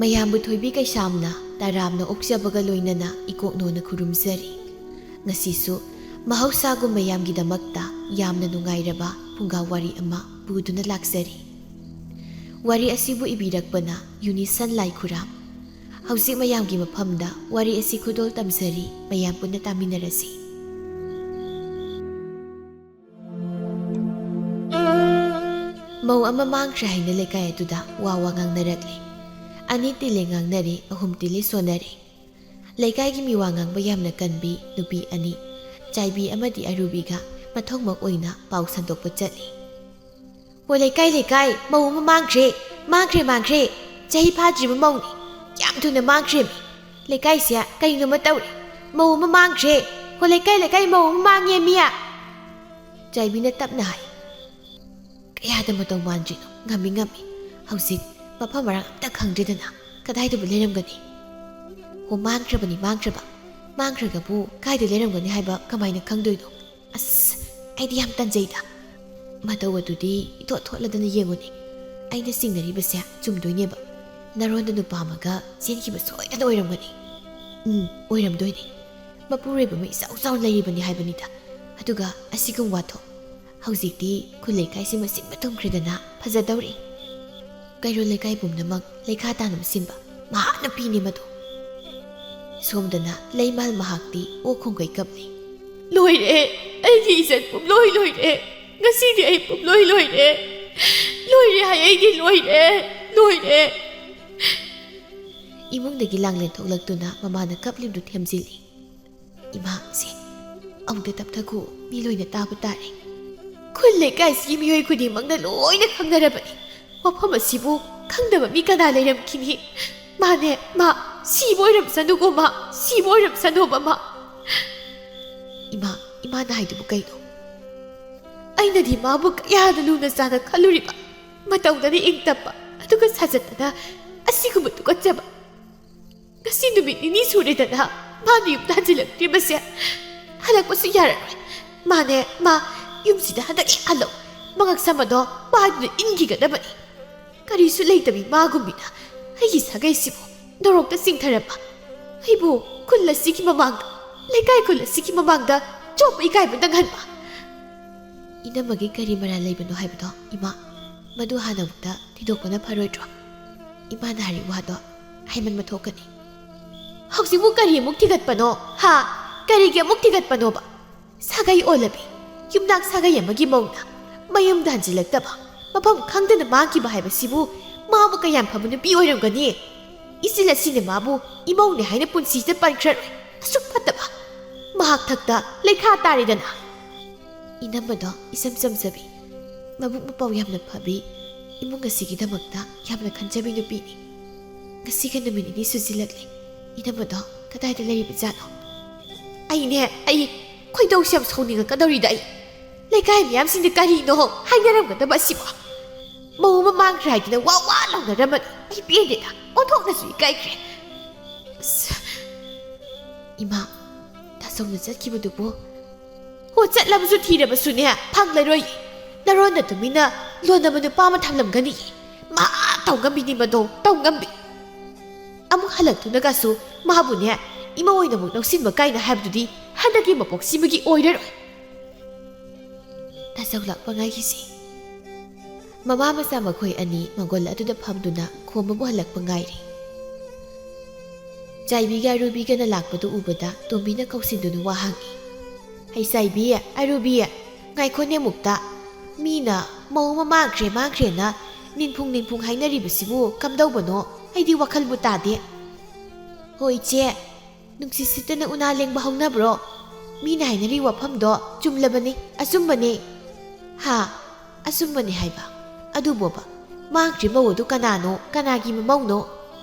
ꯃꯌꯥꯝꯕꯨ ꯊꯣꯏꯕꯤ ꯀꯩꯁꯥꯝꯅ ꯇꯔꯥꯝꯅ ꯑꯣꯛꯆꯕꯒ ꯂꯣꯏꯅꯅ ꯏꯀꯣꯛꯅꯣꯅ ꯈꯨꯔꯨꯝꯖꯔꯤ꯫ ꯉꯁꯤꯁꯨ ꯃꯍꯧꯁꯥꯒꯨꯝ ꯃꯌꯥꯝꯒꯤꯗꯃꯛꯇ ꯌꯥꯝꯅ ꯅꯨꯡꯉꯥꯏꯔꯕ ꯐꯨꯡꯒꯥ ꯋꯥꯔꯤ ꯑꯃ ꯄꯨꯗꯨꯅ ꯂꯥꯛꯆꯔꯤ꯫ ꯋꯥꯔꯤ ꯑꯁꯤꯕꯨ ꯏꯕꯤꯔꯛꯄꯅ ꯌꯨꯅꯤꯁꯟ ꯂꯥꯏꯈꯨꯔꯥꯝ꯫ ꯍꯧꯖꯤꯛ ꯃꯌꯥꯝꯒꯤ ꯃꯐꯝꯗ ꯋꯥꯔꯤ ꯑꯁꯤ ꯈꯨꯗꯣꯜ ꯇꯝꯖꯔꯤ, ꯃꯌꯥꯝ ꯄꯨꯟꯅ ꯇꯥꯃꯤꯟꯅꯔꯁꯤ꯫ ꯃꯧ ꯑꯃ ꯃꯥꯡꯈ꯭ꯔꯦ ꯍꯥꯏꯅ ꯂꯩꯀꯥꯏ ꯑꯗꯨꯗ ꯋꯥ ꯉꯥꯡꯅꯔꯛꯂꯤ꯫ ꯑꯅꯤ ꯇꯤꯜꯂꯦ ꯉꯥꯡꯅꯔꯤ, ꯑꯍꯨꯝ ꯇꯤꯜꯂꯦ ꯁꯣꯟꯅꯔꯤ꯫ ꯂꯩꯀꯥꯏꯒꯤ ꯃꯤꯋꯥ ꯉꯥꯡꯕ ꯌꯥꯝꯅ ꯀꯟꯕꯤ ꯅꯨꯄꯤ ꯑꯅꯤ, ꯆꯥꯏꯕꯤ ꯑꯃꯗꯤ ꯑꯔꯨꯕꯤꯒ ꯃꯊꯧꯃꯛ ꯑꯣꯏꯅ ꯄꯥꯎ ꯁꯟꯗꯣꯛꯄ ꯆꯠꯂꯤ꯫ "ꯍꯣ ꯂꯩꯀꯥꯏ ꯂꯩꯀꯥꯏ, ꯃꯧ ꯑꯃ ꯃꯥꯡꯈ꯭ꯔꯦ, ꯆꯍꯤ ꯐꯥꯗ꯭ꯔꯤꯕ ꯃꯧꯅꯤ, ꯌꯥꯝ ꯊꯨꯅ ꯃꯥꯡꯈ꯭ꯔꯦꯃꯤ꯫ ꯂꯩꯀꯥꯏꯁꯦ ꯀꯩꯅꯣꯃ ꯇꯧꯔꯦ, ꯃꯧ ꯑꯃ ꯃꯥꯡꯈ꯭ꯔꯦ, ꯍꯣ ꯂꯩꯀꯥꯏ ꯃꯧ ꯑꯃ ꯃꯥꯡꯉꯦ ꯃꯤꯌꯥ." ꯆꯥꯏꯕꯤꯅ ꯇꯞꯅ ꯍꯥꯏ꯫ "ꯀꯌꯥꯗ ꯃꯇꯧ ꯃꯥꯟꯗ꯭ꯔꯤꯅꯣ, ꯉꯝꯃꯤ, ꯍꯧꯖꯤꯛ ꯃꯐꯝ ꯃꯔꯥꯡ ꯑꯝꯇ ꯈꯪꯗ꯭ꯔꯦꯗꯅ ꯀꯗꯥꯏꯗꯕꯨ ꯂꯩꯔꯝꯒꯅꯤ?" "ꯍꯣ ꯃꯥꯡꯈ꯭ꯔꯒꯕꯨ ꯀꯥꯏꯗ ꯂꯩꯔꯝꯒꯅꯤ ꯍꯥꯏꯕ ꯀꯃꯥꯏꯅ ꯈꯪꯗꯣꯏꯅꯣ? ꯑꯁ ꯑꯩꯗꯤ ꯌꯥꯝ ꯇꯟꯖꯩꯗ꯫ ꯃꯇꯧ ꯑꯗꯨꯗꯤ ꯏꯊꯣꯠ ꯊꯣꯠꯂꯗꯅ ꯌꯦꯡꯉꯨꯅꯦ, ꯑꯩꯅ ꯆꯤꯡꯅꯔꯤꯕꯁꯦ ꯆꯨꯝꯗꯣꯏꯅꯦꯕ, ꯅꯔꯣꯟꯗ ꯅꯨꯄꯥ ꯑꯃꯒ ꯆꯦꯟꯈꯤꯕ ꯁꯣꯏꯗꯅ ꯑꯣꯏꯔꯝꯒꯅꯤ." "ꯑꯣꯏꯔꯝꯗꯣꯏꯅꯤ, ꯃꯄꯨꯔꯣꯏꯕ ꯑꯃ ꯏꯆꯥꯎ ꯆꯥꯎꯅ ꯂꯩꯔꯤꯕꯅꯤ ꯍꯥꯏꯕꯅꯤꯗ꯫ ꯑꯗꯨꯒ ꯑꯁꯤꯒꯨꯝ ꯋꯥꯊꯣꯛ, ꯍꯧꯖꯤꯛꯇꯤ ꯈꯨꯜ ꯂꯩꯀꯥꯏꯁꯤꯃ ꯁꯤꯟꯕ ꯊꯨꯡꯈ꯭ꯔꯦꯗꯅ ꯐꯖꯗꯧꯔꯤ꯫ ꯀꯩꯔꯣꯜ ꯂꯩꯀꯥꯏ ꯄꯨꯝꯅꯃꯛ ꯂꯩꯈꯥ ꯇꯥꯅꯕ ꯁꯤꯟꯕ ꯃꯍꯥꯛꯅ ꯄꯤꯅꯤ ꯃꯗꯨ." ꯁꯣꯝꯗꯅ ꯂꯩꯃꯥꯜ ꯃꯍꯥꯛꯇꯤ ꯑꯣꯛ ꯈꯣꯡꯒꯩ ꯀꯞꯂꯤ꯫ "ꯂꯣꯏꯔꯦ, ꯑꯩꯒꯤ ꯏꯖꯠ ꯄꯨꯝꯂꯣꯏ ꯂꯣꯏꯔꯦ, ꯉꯁꯤꯗꯤ ꯑꯩ ꯄꯨꯝꯂꯣꯏ ꯂꯣꯏꯔꯦ ꯍꯥꯏ, ꯑꯩꯗꯤ ꯂꯣꯏꯔꯦ." ꯏꯃꯨꯡꯗꯒꯤ ꯂꯥꯡꯂꯦꯟ ꯊꯣꯛꯂꯛꯇꯨꯅ ꯃꯃꯥꯅ ꯀꯞꯂꯤꯕꯗꯨ ꯊꯦꯝꯖꯤꯜꯂꯤ꯫ "ꯏꯃꯥ, ꯑꯃꯨꯛꯇ ꯇꯞꯊꯈꯣ, ꯃꯤ ꯂꯣꯏꯅ ꯇꯥꯕ ꯇꯥꯔꯦ." "ꯈꯨꯜ ꯂꯩꯀꯥꯏꯁꯤꯒꯤ ꯃꯤꯑꯣꯏ ꯈꯨꯗꯤꯡꯃꯛꯅ ꯂꯣꯏꯅ ꯈꯪꯅꯔꯕꯅꯤ, ꯃꯐꯝ ꯑꯁꯤꯕꯨ ꯈꯪꯗꯕ ꯃꯤ ꯀꯅꯥ ꯂꯩꯔꯝꯈꯤꯅꯤ? ꯃꯥ ꯁꯤꯕ ꯑꯣꯏꯔꯝꯁꯅꯨꯀꯣ, ꯁꯤꯕ ꯑꯣꯏꯔꯝꯁꯅꯣꯕ ꯃꯥ." ꯏꯃꯥꯅ ꯍꯥꯏꯗꯨꯕꯨ ꯀꯩꯅꯣ?" "ꯑꯩꯅꯗꯤ ꯃꯥꯕꯨ ꯀꯌꯥꯗ ꯂꯨꯅ ꯆꯥꯅ ꯈꯜꯂꯨꯔꯤꯕ, ꯃꯇꯧꯗꯅ ꯏꯪ ꯇꯞꯄ, ꯑꯗꯨꯒ ꯁꯥꯖꯠꯇꯅ ꯑꯁꯤꯒꯨꯝꯕ ꯇꯨꯀꯠꯆꯕ꯫ ꯉꯁꯤ ꯅꯨꯃꯤꯠ ꯅꯤꯅꯤ ꯁꯨꯔꯦꯗꯅ ꯃꯥꯅ ꯌꯨꯝꯗ ꯍꯟꯖꯤꯜꯂꯛꯇ꯭ꯔꯤꯕꯁꯦ, ꯍꯜꯂꯛꯄꯁꯨ ꯌꯥꯔꯔꯣꯏ꯫ ꯃꯥ ꯌꯨꯝꯁꯤꯗ ꯍꯟꯗꯛ ꯍꯦꯛ ꯍꯜꯂꯛ, ꯃꯉꯛ ꯁꯝꯕꯗꯣ ꯄꯥꯏꯗꯨꯅ ꯏꯟꯈꯤꯒꯗꯕꯅꯤ꯫ ꯀꯔꯤꯁꯨ ꯂꯩꯇꯕꯤ ꯃꯥꯒꯨꯝꯕꯤꯅ ꯑꯩꯒꯤ ꯁꯥꯒꯩꯁꯤꯕꯨ ꯅꯣꯔꯣꯛꯇ ꯆꯤꯡꯊꯔꯝꯕ, ꯑꯩꯕꯨ ꯂꯩꯀꯥꯏ ꯈꯨꯜ ꯑꯁꯤꯒꯤ ꯃꯃꯥꯡꯗ ꯆꯣꯞꯄ ꯏꯀꯥꯏꯕ ꯅꯪꯍꯟꯕ." "ꯏꯅꯝꯃꯒꯤ ꯀꯔꯤ ꯃꯔꯥꯜ ꯂꯩꯕꯅꯣ ꯍꯥꯏꯕꯗꯣ ꯏꯃꯥ, ꯃꯗꯨ ꯍꯥꯟꯅ ꯑꯃꯨꯛꯇ ꯊꯤꯗꯣꯛꯄꯅ ꯐꯔꯣꯏꯗ꯭ꯔꯣ? ꯏꯃꯥꯅ ꯍꯥꯏꯔꯤ ꯋꯥꯗꯣ ꯍꯥꯏꯃꯟꯕ ꯊꯣꯛꯀꯅꯤ." "ꯍꯧꯖꯤꯛꯕꯨ ꯀꯔꯤ ꯑꯃꯨꯛ ꯊꯤꯒꯠꯄꯅꯣ? ꯀꯔꯤꯒꯤ ꯑꯃꯨꯛ ꯊꯤꯒꯠꯄꯅꯣꯕ? ꯁꯥꯒꯩ ꯑꯣꯜꯂꯕꯤ, ꯌꯨꯝꯅꯥꯛ ꯁꯥꯒꯩ ꯑꯃꯒꯤ ꯃꯧꯅ ꯃꯌꯨꯝꯗ ꯍꯟꯖꯤꯜꯂꯛꯇꯕ, ꯃꯐꯝ ꯈꯪꯗꯅ ꯃꯥꯡꯈꯤꯕ ꯍꯥꯏꯕꯁꯤꯕꯨ ꯃꯥꯕꯨ ꯀꯌꯥꯝ ꯐꯕ ꯅꯨꯄꯤ ꯑꯣꯏꯔꯝꯒꯅꯤ? ꯏꯆꯤꯜ ꯑꯁꯤꯅ ꯃꯥꯕꯨ ꯏꯃꯧꯅꯦ ꯍꯥꯏꯅ ꯄꯨꯟꯁꯤꯁꯤꯗ ꯄꯟꯈ꯭ꯔꯔꯣꯏ, ꯑꯁꯨꯛ ꯐꯠꯇꯕ ꯃꯍꯥꯛ ꯊꯛꯇ ꯂꯩꯈꯥ ꯇꯥꯔꯤꯗꯅ." ꯏꯅꯝꯃꯗꯣ ꯏꯆꯝ ꯆꯝꯖꯕꯤ, ꯃꯕꯨꯛ ꯃꯄꯥꯎ ꯌꯥꯝꯅ ꯐꯕꯤ, ꯏꯃꯨꯡ ꯑꯁꯤꯒꯤꯗꯃꯛꯇ ꯌꯥꯝꯅ ꯈꯟꯖꯕꯤ ꯅꯨꯄꯤꯅꯤ꯫ ꯉꯁꯤꯒ ꯅꯨꯃꯤꯠ ꯅꯤꯅꯤ ꯁꯨꯖꯤꯜꯂꯛꯂꯤ, ꯏꯅꯝꯃꯗꯣ ꯀꯗꯥꯏꯗ ꯂꯩꯔꯤꯕꯖꯥꯠꯅꯣ? ꯑꯩ ꯈꯣꯏꯗꯧꯁꯦ ꯌꯥꯝ ꯁꯥꯎꯅꯤꯡꯉꯛꯀꯗꯧꯔꯤꯗ ꯑꯩ꯫ ꯂꯩꯀꯥꯏ ꯃꯌꯥꯝꯁꯤꯡꯗ ꯀꯔꯤꯅꯣ ꯍꯥꯏꯅꯔꯝꯒꯗꯕ ꯑꯁꯤꯕꯣ? ꯃꯧ ꯑꯃ ꯃꯥꯡꯈ꯭ꯔꯦ ꯍꯥꯏꯗꯅ ꯋꯥ ꯂꯥꯎꯅꯔꯝꯃꯅꯤ, ꯑꯩ ꯄꯦꯟꯗꯦꯗ, ꯑꯣꯟꯊꯣꯛꯅꯁꯨ ꯏꯀꯥꯏꯈ꯭ꯔꯦ꯫ "ꯏꯃꯥ, ꯇꯥꯆꯧꯅ ꯆꯠꯈꯤꯕꯗꯨꯕꯨ?" "ꯍꯣ, ꯆꯠꯂꯕꯁꯨ ꯊꯤꯔꯕꯁꯨꯅꯦ ꯐꯪꯂꯔꯣꯏ꯫ ꯅꯔꯣꯟꯗ ꯇꯨꯃꯤꯟꯅ ꯂꯣꯟꯅꯕ ꯅꯨꯄꯥ ꯑꯃ ꯊꯝꯂꯝꯒꯅꯤ, ꯃꯥ ꯇꯧꯉꯝꯕꯤꯅꯤ ꯃꯗꯣ, ꯇꯧꯉꯝꯕꯤ꯫ ꯑꯃꯨꯛ ꯍꯜꯂꯛꯇꯨꯅꯒꯁꯨ ꯃꯥꯕꯨꯅꯦ ꯏꯃꯧ ꯑꯣꯏꯅ ꯑꯃꯨꯛ ꯂꯧꯁꯤꯟꯕ ꯀꯥꯏꯅ ꯍꯥꯏꯕꯗꯨꯗꯤ ꯍꯟꯗꯛꯀꯤ ꯃꯄꯣꯛꯁꯤꯃꯒꯤ ꯑꯣꯏꯔꯔꯣꯏ." ꯇꯥꯆꯧ ꯂꯥꯛꯄ ꯉꯥꯏꯈꯤꯁꯤ꯫ ꯃꯃꯥ ꯃꯆꯥ ꯃꯈꯣꯏ ꯑꯅꯤ ꯃꯪꯒꯣꯜ ꯑꯗꯨꯗ ꯐꯝꯗꯨꯅ ꯈꯣꯝꯕꯕꯨ ꯍꯜꯂꯛꯄ ꯉꯥꯏꯔꯤ꯫ ꯆꯥꯏꯕꯤꯒ ꯑꯔꯨꯕꯤꯒꯅ ꯂꯥꯛꯄꯗꯨ ꯎꯕꯗ ꯇꯣꯝꯕꯤꯅ ꯀꯧꯁꯤꯟꯗꯨꯅ ꯋꯥ ꯍꯪꯉꯤ꯫ "ꯍꯩ ꯆꯥꯏꯕꯤ, ꯑꯔꯨꯕꯤ, ꯉꯥꯏꯈꯣꯅꯦ ꯑꯃꯨꯛꯇ, ꯃꯤꯅ ꯃꯧ ꯑꯃ ꯃꯥꯡꯈ꯭ꯔꯦꯅ ꯅꯤꯟꯐꯨꯡ ꯍꯥꯏꯅꯔꯤꯕꯁꯤꯕꯨ ꯀꯝꯗꯧꯕꯅꯣ? ꯑꯩꯗꯤ ꯋꯥꯈꯜꯕꯨ ꯇꯥꯗꯦ." "ꯍꯣ ꯏꯆꯦ, ꯅꯨꯡꯁꯤꯠ ꯁꯤꯠꯇꯅ ꯎꯅꯥ ꯂꯦꯡꯕ ꯍꯧꯅꯕ꯭ꯔꯣ? ꯃꯤꯅ ꯍꯥꯏꯅꯔꯤ ꯋꯥꯐꯝꯗꯣ ꯆꯨꯝꯂꯕꯅꯤ, ꯑꯆꯨꯝꯕꯅꯤ." "ꯑꯆꯨꯝꯕꯅꯤ ꯍꯥꯏꯕ, ꯑꯗꯨꯕꯣꯕ ꯃꯥꯡꯈ꯭ꯔꯤ ꯃꯧ ꯑꯗꯨ ꯀꯅꯥꯅꯣ, ꯀꯅꯥꯒꯤ ꯃꯃꯧꯅꯣ?"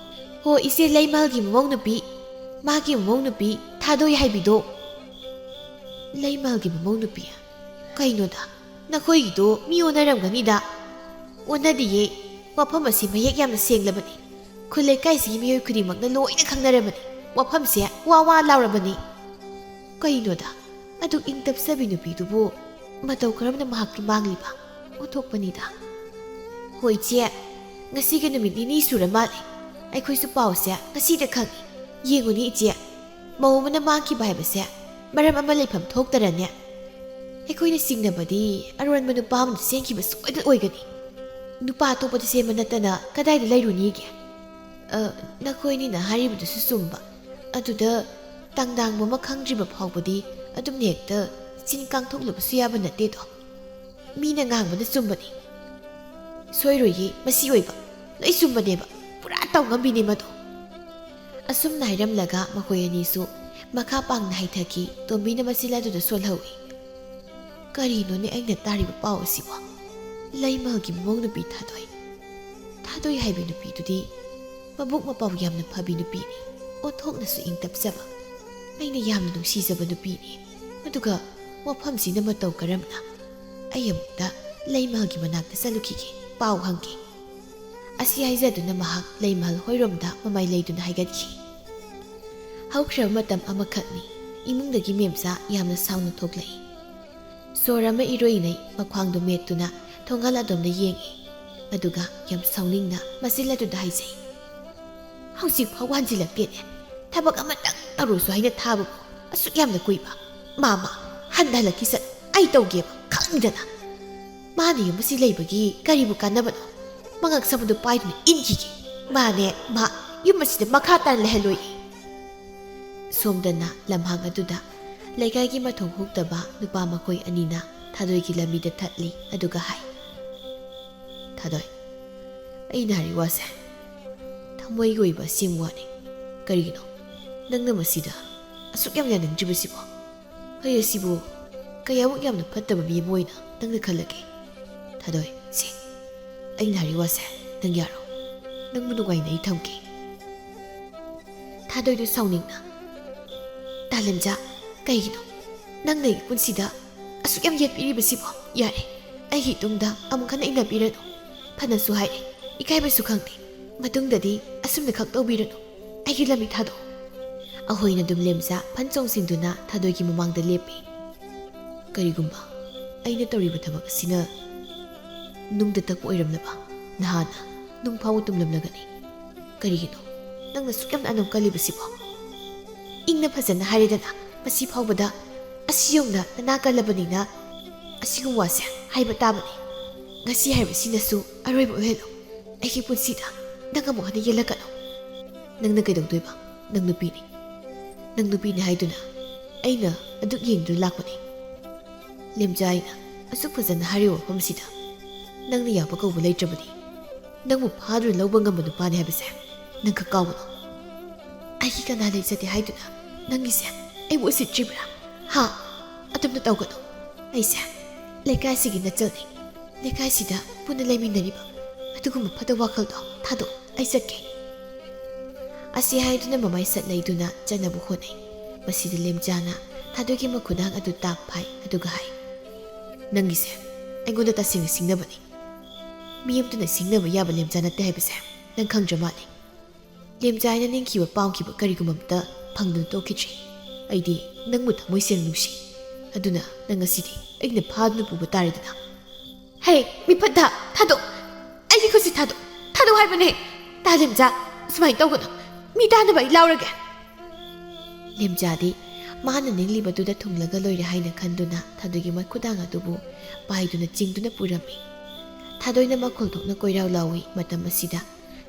"ꯍꯣ ꯏꯆꯦ, ꯂꯩꯃꯥꯜꯒꯤ ꯃꯃꯧ ꯅꯨꯄꯤ, ꯃꯥꯒꯤ ꯃꯃꯧ ꯅꯨꯄꯤ ꯊꯥꯗꯣꯏ ꯍꯥꯏꯕꯤꯗꯣ." "ꯂꯩꯃꯥꯜꯒꯤ ꯃꯃꯧ ꯅꯨꯄꯤ? ꯀꯩꯅꯣꯗ, ꯅꯈꯣꯏꯒꯤꯗꯣ ꯃꯤ ꯑꯣꯟꯅꯔꯝꯒꯅꯤꯗ." "ꯑꯣꯟꯅꯗꯤꯌꯦ, ꯋꯥꯐꯝ ꯑꯁꯤ ꯃꯌꯦꯛ ꯌꯥꯝꯅ ꯁꯦꯡꯂꯕꯅꯤ, ꯈꯨꯜ ꯂꯩꯀꯥꯏꯁꯤꯒꯤ ꯃꯤꯑꯣꯏ ꯈꯨꯗꯤꯡꯃꯛꯅ ꯂꯣꯏꯅ ꯈꯪꯅꯔꯕꯅꯤ, ꯋꯥꯐꯝꯁꯦ ꯋꯥ ꯂꯥꯎꯔꯕꯅꯤ." "ꯀꯩꯅꯣꯗ, ꯑꯗꯨꯛ ꯏꯪ ꯇꯞꯆꯕꯤ ꯅꯨꯄꯤꯗꯨꯕꯨ ꯃꯇꯧ ꯀꯔꯝꯅ ꯃꯍꯥꯛꯇꯤ ꯃꯥꯡꯂꯤꯕ? ꯑꯣꯟꯊꯣꯛꯄꯅꯤꯗ." "ꯍꯣ ꯏꯆꯦ, ꯉꯁꯤꯒ ꯅꯨꯃꯤꯠ ꯅꯤꯅꯤ ꯁꯨꯔ ꯃꯥꯜꯂꯦ, ꯑꯩꯈꯣꯏꯁꯨ ꯄꯥꯎꯁꯦ ꯉꯁꯤꯗ ꯈꯪꯉꯤ ꯌꯦꯡꯉꯨꯅꯤ ꯏꯆꯦ ꯃꯧ ꯑꯃꯅ ꯃꯥꯡꯈꯤꯕ ꯍꯥꯏꯕꯁꯦ ꯃꯔꯝ ꯑꯃ ꯂꯩꯐꯝ ꯊꯣꯛꯇꯔꯅꯦ ꯑꯩꯈꯣꯏꯅ ꯆꯤꯡꯅꯕꯗꯤ ꯑꯔꯣꯟꯕ ꯅꯨꯄꯥ ꯑꯃꯅ ꯆꯦꯟꯈꯤꯕ ꯁꯣꯏꯗꯅ ꯑꯣꯏꯒꯅꯤ ꯅꯨꯄꯥ ꯑꯇꯣꯞꯄꯗ ꯆꯦꯟꯕ ꯅꯠꯇꯅ ꯀꯗꯥꯏꯗ ꯂꯩꯔꯨꯅꯤꯒꯦ ꯅꯈꯣꯏꯅꯤꯅ ꯍꯥꯏꯔꯤꯕꯗꯨꯁꯨ ꯆꯨꯝꯕ ꯑꯗꯨꯗ ꯇꯥꯡꯗꯥꯡꯕ ꯑꯃ ꯈꯪꯗ꯭ꯔꯤꯕ ꯐꯥꯎꯕꯗꯤ ꯑꯗꯨꯝ ꯍꯦꯛꯇ ꯆꯤꯟ ꯀꯥꯡꯊꯣꯛꯂꯕꯁꯨ ꯌꯥꯕ ꯅꯠꯇꯦꯗꯣ ꯃꯤꯅ ꯉꯥꯡꯕꯅ ꯆꯨꯝꯕꯅꯤ ꯁꯣꯏꯔꯣꯏꯌꯦ ꯃꯁꯤ ꯑꯣꯏꯕ ꯂꯣꯏ ꯆꯨꯝꯕꯅꯦꯕ ꯄꯨꯔꯥ ꯇꯧ ꯉꯝꯕꯤꯅꯦ ꯃꯗꯣ ꯑꯁꯨꯝꯅ ꯍꯥꯏꯔꯝꯂꯒ ꯃꯈꯣꯏ ꯑꯅꯤꯁꯨ ꯃꯈꯥ ꯄꯥꯡꯅ ꯍꯩꯊꯈꯤ ꯇꯣꯝꯕꯤꯅ ꯃꯆꯤꯜ ꯑꯗꯨꯗ ꯁꯣꯜꯍꯧꯏ ꯀꯔꯤꯅꯣꯅꯦ ꯑꯩꯅ ꯇꯥꯔꯤꯕ ꯄꯥꯎ ꯑꯁꯤꯕꯣ ꯂꯩꯃꯜꯒꯤ ꯃꯃꯧ ꯅꯨꯄꯤ ꯊꯥꯗꯣꯏ ꯍꯥꯏꯕ ꯅꯨꯄꯤꯗꯨꯗꯤ ꯃꯕꯨꯛ ꯃꯄꯥꯎ ꯌꯥꯝꯅ ꯐꯕꯤ ꯅꯨꯄꯤꯅꯤ ꯑꯣꯟꯊꯣꯛꯅꯁꯨ ꯏꯪ ꯇꯞꯆꯕ ꯑꯩꯅ ꯌꯥꯝꯅ ꯅꯨꯡꯁꯤꯖꯕ ꯅꯨꯄꯤꯅꯤ ꯑꯗꯨꯒ ꯋꯥꯐꯝꯁꯤꯅ ꯃꯇꯧ ꯀꯔꯝꯅ ꯑꯩ ꯑꯃꯨꯛꯇ ꯂꯩꯃꯜꯒꯤ ꯃꯅꯥꯛꯇ ꯆꯠꯂꯨꯈꯤꯒꯦ ꯄꯥꯎ ꯍꯪꯒꯦ ꯑꯁꯤ ꯍꯥꯏꯖꯗꯨꯅ ꯃꯍꯥꯛ ꯂꯩꯃꯜ ꯍꯣꯏꯔꯣꯝꯗ ꯃꯃꯥꯏ ꯂꯩꯗꯨꯅ ꯍꯥꯏꯒꯠꯈꯤ ꯍꯧꯈ꯭ꯔꯕ ꯃꯇꯝ ꯑꯃꯈꯛꯅꯤ ꯏꯃꯨꯡꯗꯒꯤ ꯃꯦꯝꯆꯥ ꯌꯥꯝꯅ ꯁꯥꯎꯅ ꯊꯣꯛꯂꯛꯏ ꯁꯣꯔ ꯑꯃ ꯏꯔꯣꯏꯅꯩ ꯃꯈ꯭ꯋꯥꯡꯗꯨ ꯃꯦꯠꯇꯨꯅ ꯊꯣꯡꯒꯥꯜ ꯑꯗꯣꯝꯗ ꯌꯦꯡꯉꯤ ꯑꯗꯨꯒ ꯌꯥꯝ ꯁꯥꯎꯅꯤꯡꯅ ꯃꯆꯤꯜ ꯑꯗꯨꯗ ꯍꯥꯏꯖꯩ ꯍꯧꯖꯤꯛ ꯐꯥꯎ ꯍꯟꯖꯤꯜꯂꯛꯇꯦꯅꯦ ꯊꯕꯛ ꯑꯃꯇꯪ ꯇꯧꯔꯨꯁꯨ ꯍꯥꯏꯅ ꯊꯥꯕꯕꯨ ꯑꯁꯨꯛ ꯌꯥꯝꯅ ꯀꯨꯏꯕ ꯃꯥꯃ ꯍꯟꯊꯍꯜꯂꯛꯈꯤ ꯆꯠ ꯑꯩ ꯇꯧꯒꯦꯕ ꯈꯪꯗꯅ ꯃꯥꯅ ꯌꯨꯝ ꯑꯁꯤ ꯂꯩꯕꯒꯤ ꯀꯔꯤꯕꯨ ꯀꯥꯟꯅꯕꯅꯣ ꯃꯉꯛ ꯁꯝꯕꯗꯨ ꯄꯥꯏꯗꯨꯅ ꯏꯟꯈꯤꯒꯦ ꯃꯥꯅꯦ ꯃꯥ ꯌꯨꯝ ꯑꯁꯤꯗ ꯃꯈꯥ ꯇꯥꯅ ꯂꯩꯍꯜꯂꯣꯏ ꯁꯣꯝꯗꯅ ꯂꯝꯍꯥꯡ ꯑꯗꯨꯗ ꯂꯩꯀꯥꯏꯒꯤ ꯃꯊꯣꯡ ꯍꯨꯛꯇꯕ ꯅꯨꯄꯥ ꯃꯈꯣꯏ ꯑꯅꯤꯅ ꯊꯥꯗꯣꯏꯒꯤ ꯂꯝꯕꯤꯗ ꯊꯠꯂꯤ ꯑꯗꯨꯒ ꯍꯥꯏ ꯊꯥꯗꯣꯏ ꯑꯩꯅ ꯍꯥꯏꯔꯤ ꯋꯥꯁꯦ ꯊꯃꯣꯏꯒꯤ ꯑꯣꯏꯕ ꯑꯁꯦꯡꯕ ꯋꯥꯅꯤ ꯀꯔꯤꯒꯤꯅꯣ ꯅꯪꯅ ꯃꯁꯤꯗ ꯑꯁꯨꯛ ꯌꯥꯝ ꯌꯥꯅꯤꯡꯗ꯭ꯔꯤꯕꯁꯤꯕꯣ ꯑꯩ ꯑꯁꯤꯕꯨ ꯀꯌꯥꯃꯨꯛ ꯌꯥꯝꯅ ꯐꯠꯇꯕ ꯃꯤ ꯑꯃ ꯑꯣꯏꯅ ꯅꯪꯅ ꯈꯜꯂꯒꯦ ꯊꯥꯗꯣꯏ ꯁꯤ ꯑꯩꯅ ꯍꯥꯏꯔꯤ ꯋꯥꯁꯦ ꯅꯪ ꯌꯥꯔꯣ ꯅꯪꯕꯨ ꯅꯨꯡꯉꯥꯏꯅ ꯑꯩ ꯊꯝꯒꯦ ꯊꯥꯗꯣꯏꯗꯨ ꯁꯥꯎꯅꯤꯡꯅ ꯇꯥꯂꯦꯝꯆꯥ ꯀꯩꯒꯤꯅꯣ ꯅꯪꯅ ꯑꯩꯒꯤ ꯄꯨꯟꯁꯤꯗ ꯑꯁꯨꯛ ꯌꯥꯝ ꯌꯦꯠꯄꯤꯔꯤꯕꯁꯤꯕꯣ ꯌꯥꯔꯦ ꯑꯩꯒꯤ ꯇꯨꯡꯗ ꯑꯃꯨꯛ ꯍꯟꯅ ꯏꯟꯅꯕꯤꯔꯅꯨ ꯐꯅꯁꯨ ꯍꯥꯏꯔꯦ ꯏꯀꯥꯏꯕꯁꯨ ꯈꯪꯗꯦ ꯃꯇꯨꯡꯗꯗꯤ ꯑꯁꯨꯝꯅ ꯈꯛ ꯇꯧꯕꯤꯔꯅꯨ ꯑꯩꯒꯤ ꯂꯝꯕꯤ ꯊꯥꯗꯣꯛꯎ ꯑꯍꯣꯏꯅ ꯑꯗꯨꯝ ꯂꯦꯝꯆꯥ ꯐꯟ ꯆꯣꯡꯁꯤꯟꯗꯨꯅ ꯊꯥꯗꯣꯏꯒꯤ ꯃꯃꯥꯡꯗ ꯂꯦꯞꯄꯤ ꯀꯔꯤꯒꯨꯝꯕ ꯑꯩꯅ ꯇꯧꯔꯤꯕ ꯊꯕꯛ ꯑꯁꯤꯅ ꯅꯨꯡꯗ ꯇꯛꯄ ꯑꯣꯏꯔꯝꯂꯕ ꯅꯍꯥꯟꯅ ꯅꯨꯡ ꯐꯥꯎꯕ ꯇꯨꯝꯂꯝꯂꯒꯅꯤ ꯀꯔꯤꯒꯤꯅꯣ ꯅꯪꯅ ꯁꯨꯛ ꯌꯥꯝꯅ ꯑꯅꯝ ꯀꯜꯂꯤꯕꯁꯤꯕꯣ ꯏꯪꯅ ꯐꯖꯅ ꯍꯥꯏꯔꯦꯗꯅ ꯃꯁꯤ ꯐꯥꯎꯕꯗ ꯑꯁꯤ ꯌꯧꯅ ꯅꯅꯥ ꯀꯜꯂꯕꯅꯤꯅ ꯑꯁꯤꯒꯨꯝꯕ ꯋꯥꯁꯦ ꯍꯥꯏꯕ ꯇꯥꯕꯅꯤ ꯉꯁꯤ ꯍꯥꯏꯕꯁꯤꯅꯁꯨ ꯑꯔꯣꯏꯕ ꯑꯣꯏꯍꯜꯂꯨ ꯑꯩꯒꯤ ꯄꯨꯟꯁꯤꯗ ꯅꯪ ꯑꯃꯨꯛ ꯍꯟꯅ ꯌꯦꯜꯂꯛꯀꯅꯨ ꯅꯪꯅ ꯀꯩꯗꯧꯗꯣꯏꯕ ꯅꯪ ꯅꯨꯄꯤꯅꯤ ꯍꯥꯏꯗꯨꯅ ꯑꯩꯅ ꯑꯗꯨꯛ ꯌꯦꯡꯗꯨꯅ ꯂꯥꯛꯄꯅꯤ ꯂꯦꯝꯆꯥ ꯑꯩꯅ ꯑꯁꯨꯛ ꯐꯖꯅ ꯍꯥꯏꯔꯤꯕ ꯃꯐꯝꯁꯤꯗ ꯅꯪꯅ ꯌꯥꯕ ꯀꯧꯕ ꯂꯩꯇ꯭ꯔꯕꯗꯤ ꯅꯪꯕꯨ ꯐꯥꯗꯨꯅ ꯂꯧꯕ ꯉꯝꯕ ꯅꯨꯄꯥꯅꯤ ꯍꯥꯏꯕꯁꯦ ꯅꯪ ꯈꯛ ꯀꯥꯎꯒꯅꯨ ꯑꯩꯒꯤ ꯀꯅꯥ ꯂꯩꯖꯗꯦ ꯍꯥꯏꯗꯨꯅ ꯅꯪꯒꯤꯁꯦ ꯑꯩꯕꯨ ꯎꯁꯤꯠꯇ꯭ꯔꯤꯕ꯭ꯔꯥ ꯍꯥ ꯑꯗꯨꯝꯅ ꯇꯧꯒꯅꯨ ꯑꯩꯁꯦ ꯂꯩꯀꯥꯏꯁꯤꯒꯤ ꯅꯆꯜꯅꯤ ꯂꯩꯀꯥꯏꯁꯤꯗ ꯄꯨꯟꯅ ꯂꯩꯃꯤꯟꯅꯔꯤꯕ ꯑꯗꯨꯒꯨꯝꯕ ꯐꯠꯇꯕ ꯋꯥꯈꯜꯗꯣ ꯊꯥꯗꯣꯛ ꯑꯩ ꯆꯠꯀꯦ ꯑꯁꯤ ꯍꯥꯏꯗꯨꯅ ꯃꯃꯥꯏ ꯁꯠ ꯂꯩꯗꯨꯅ ꯆꯠꯅꯕ ꯍꯣꯠꯅꯩ ꯃꯁꯤꯗ ꯂꯦꯝꯆꯥꯅ ꯊꯥꯗꯣꯏꯒꯤ ꯃꯈꯨꯗꯥꯡ ꯑꯗꯨ ꯇꯥꯞ ꯐꯥꯏ ꯑꯗꯨꯒ ꯍꯥꯏ ꯅꯪꯒꯤꯁꯦ ꯑꯩꯉꯣꯟꯗ ꯇꯁꯦꯡꯅ ꯁꯤꯡꯅꯕꯅꯤ ꯃꯤ ꯑꯃꯇꯅ ꯁꯤꯡꯅꯕ ꯌꯥꯕ ꯂꯦꯝꯆꯥ ꯅꯠꯇꯦ ꯍꯥꯏꯕꯁꯦ ꯅꯪ ꯈꯪꯗ꯭ꯔ ꯃꯥꯜꯂꯤ ꯂꯦꯝꯆꯥ ꯑꯩꯅ ꯅꯤꯡꯈꯤꯕ ꯄꯥꯝꯈꯤꯕ ꯀꯔꯤꯒꯨꯝꯕ ꯑꯃꯇ ꯐꯪꯗꯨꯅ ꯇꯣꯛꯈꯤꯗ꯭ꯔꯤ ꯑꯩꯗꯤ ꯅꯪꯕꯨ ꯊꯃꯣꯏ ꯁꯦꯡꯅ ꯅꯨꯡꯁꯤ ꯑꯗꯨꯅ ꯅꯪ ꯉꯁꯤꯗꯤ ꯑꯩꯅ ꯐꯥꯗꯨꯅ ꯄꯨꯕ ꯇꯥꯔꯦꯗꯅ ꯍꯦ ꯃꯤꯐꯠꯇ ꯊꯥꯗꯣꯛ ꯑꯩꯒꯤ ꯈꯨꯠꯁꯤ ꯊꯥꯗꯣꯛ ꯍꯥꯏꯕꯅꯦ ꯇꯥꯂꯦꯝꯆꯥ ꯁꯨꯃꯥꯏꯅ ꯇꯧꯒꯅꯨ ꯃꯤ ꯇꯥꯅꯕ ꯑꯩ ꯂꯥꯎꯔꯒꯦ ꯂꯦꯝꯆꯥꯗꯤ ꯃꯥꯅ ꯅꯤꯡꯂꯤꯕꯗꯨꯗ ꯊꯨꯡꯂꯒ ꯂꯣꯏꯔꯦ ꯍꯥꯏꯅ ꯈꯟꯗꯨꯅ ꯊꯥꯗꯣꯏꯒꯤ ꯃꯈꯨꯗꯥꯡ ꯑꯗꯨꯕꯨ ꯄꯥꯏꯗꯨꯅ ꯆꯤꯡꯗꯨꯅ ꯄꯨꯔꯝꯃꯤ ꯊꯥꯗꯣꯏꯅ ꯃꯈꯣꯜ ꯊꯣꯛꯅ ꯀꯣꯏꯔꯥꯎ ꯂꯥꯎꯏ ꯃꯇꯝ ꯑꯁꯤꯗ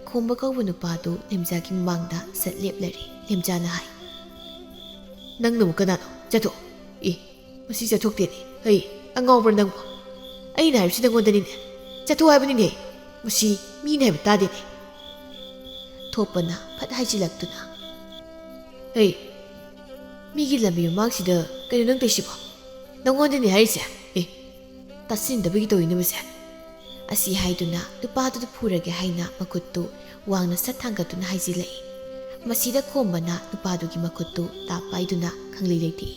ꯈꯣꯝꯕ ꯀꯧꯕ ꯅꯨꯄꯥꯗꯨ ꯂꯦꯝꯆꯥꯒꯤ ꯃꯃꯥꯡꯗ ꯁꯠ ꯂꯦꯞꯂꯔꯤ ꯂꯦꯝꯆꯥꯅ ꯍꯥꯏ ꯅꯪꯅꯕꯨ ꯀꯅꯥꯅꯣ ꯆꯠꯊꯣꯛ ꯃꯁꯤ ꯆꯠꯊꯣꯛꯇꯦꯅꯦ ꯍꯩ ꯑꯉꯥꯎꯕ꯭ꯔꯥ ꯅꯪꯕꯨ ꯑꯩꯅ ꯍꯥꯏꯕꯁꯤ ꯅꯪꯉꯣꯟꯗꯅꯤꯅꯦ ꯆꯠꯊꯣꯛ ꯍꯥꯏꯕꯅꯤꯅꯦ ꯃꯁꯤ ꯃꯤꯅ ꯍꯥꯏꯕ ꯇꯥꯗꯦꯅꯦ ꯊꯣꯛꯄꯅ ꯐꯠ ꯍꯥꯏꯖꯤꯜꯂꯛꯇꯨꯅ ꯍꯩ ꯃꯤꯒꯤ ꯂꯝꯕꯤ ꯃꯃꯥꯡꯁꯤꯗ ꯀꯩꯅꯣ ꯅꯪ ꯇꯧꯏꯁꯤꯕꯣ ꯅꯪꯉꯣꯟꯗꯅꯤ ꯍꯥꯏꯔꯤꯁꯦ ꯇꯥꯁꯤꯟꯗꯕꯒꯤ ꯇꯧꯔꯤꯅꯦꯕꯁꯦ ꯑꯁꯤ ꯍꯥꯏꯗꯨꯅ ꯅꯨꯄꯥꯗꯨꯗ ꯐꯨꯔꯒꯦ ꯍꯥꯏꯅ ꯃꯈꯨꯠꯇꯨ ꯋꯥꯡꯅ ꯁꯠ ꯊꯥꯡꯒꯠꯇꯨꯅ ꯍꯥꯏꯖꯤꯜꯂꯛꯏ ꯃꯁꯤꯗ ꯈꯣꯝꯕꯅ ꯅꯨꯄꯥꯗꯨꯒꯤ ꯃꯈꯨꯠꯇꯨ ꯇꯥꯞ ꯄꯥꯏꯗꯨꯅ ꯈꯪꯂꯩ ꯂꯩꯇꯦ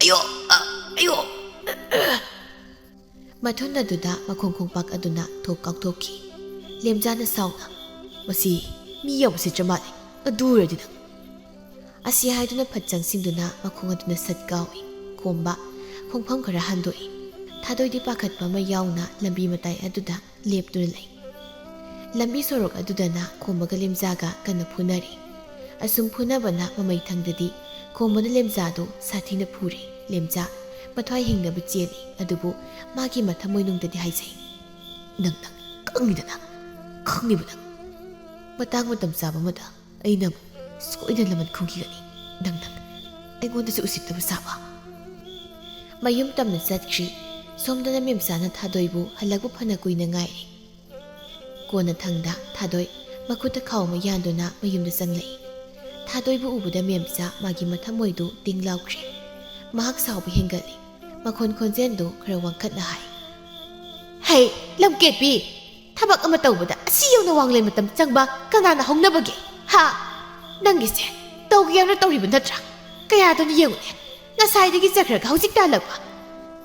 ꯑꯌꯣ ꯃꯊꯨꯟ ꯑꯗꯨꯗ ꯃꯈꯣꯡ ꯈꯣꯡꯄꯥꯛ ꯑꯗꯨꯅ ꯊꯣꯛ ꯀꯥꯎꯊꯣꯛꯈꯤ ꯂꯦꯝꯆꯥꯅ ꯁꯥꯎꯅ ꯃꯁꯤ ꯃꯤ ꯌꯥꯝ ꯎꯁꯤꯠꯇ꯭ꯔ ꯃꯥꯜꯂꯦ ꯑꯗꯨ ꯑꯣꯏꯔꯗꯤ ꯅꯪ ꯑꯁꯤ ꯍꯥꯏꯗꯨꯅ ꯐꯠ ꯆꯪꯁꯤꯟꯗꯨꯅ ꯃꯈꯣꯡ ꯑꯗꯨꯅ ꯁꯠ ꯀꯥꯎꯏ ꯈꯣꯝꯕ ꯈꯣꯡꯐꯝ ꯈꯔ ꯍꯟꯗꯣꯛꯏ ꯊꯥꯗꯣꯏꯗꯤ ꯄꯥꯈꯠꯄ ꯑꯃ ꯌꯥꯎꯅ ꯂꯝꯕꯤ ꯃꯇꯥꯏ ꯑꯗꯨꯗ ꯂꯦꯞꯇꯨꯅ ꯂꯩ lambi sorok adudana khomaga lemjaga kana phunari asum phunabana mamai thangdadi khomona lemjado sathina phuri lemja mathwai hingnabu cheli adubu magi mathamoi nungdadi haisai nang kangidana khangnibuna matang matam saba mada aina soida laman khungi gani nang aigonda su usittaba saba mayum tamna satkhri somdana memsana thadoibu halagbu phana kuina ngai kona thangda thadoi makuta khawma yanduna mayumda sanglei thadoi bu ubuda memsa magi mathamoidu tinglaukre mahak saubu hengali makhon khonjen do khara wangkhat na hai hey lamket bi thabak ama tawbada asi yona wangle matam changba kanana hongnabage ha nangise tawgiyana tawribu natra kaya don yengune nasai dagi chakra gaujik talakwa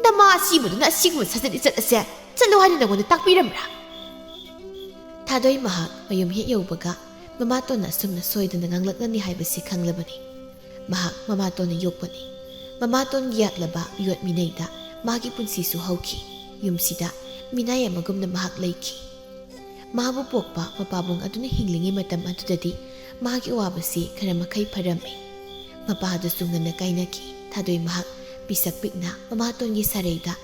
nama asibuduna asigmu sajadi chatase chalo hani nangona takpiramra thadoi mahak mayum he yobaga mama tona sumna soidana nganglaknani haibasi khanglabani mahak mama tona yokpani mama ton yaklaba yot minaida magi punsi su hauki yumsida minaya magumna mahak leiki mahabu pokpa mapabung aduna hinglingi matam adudadi magi wabasi khara makai pharami mapadu sungana kainaki thadoi mahak pisak pikna mama tongi sareida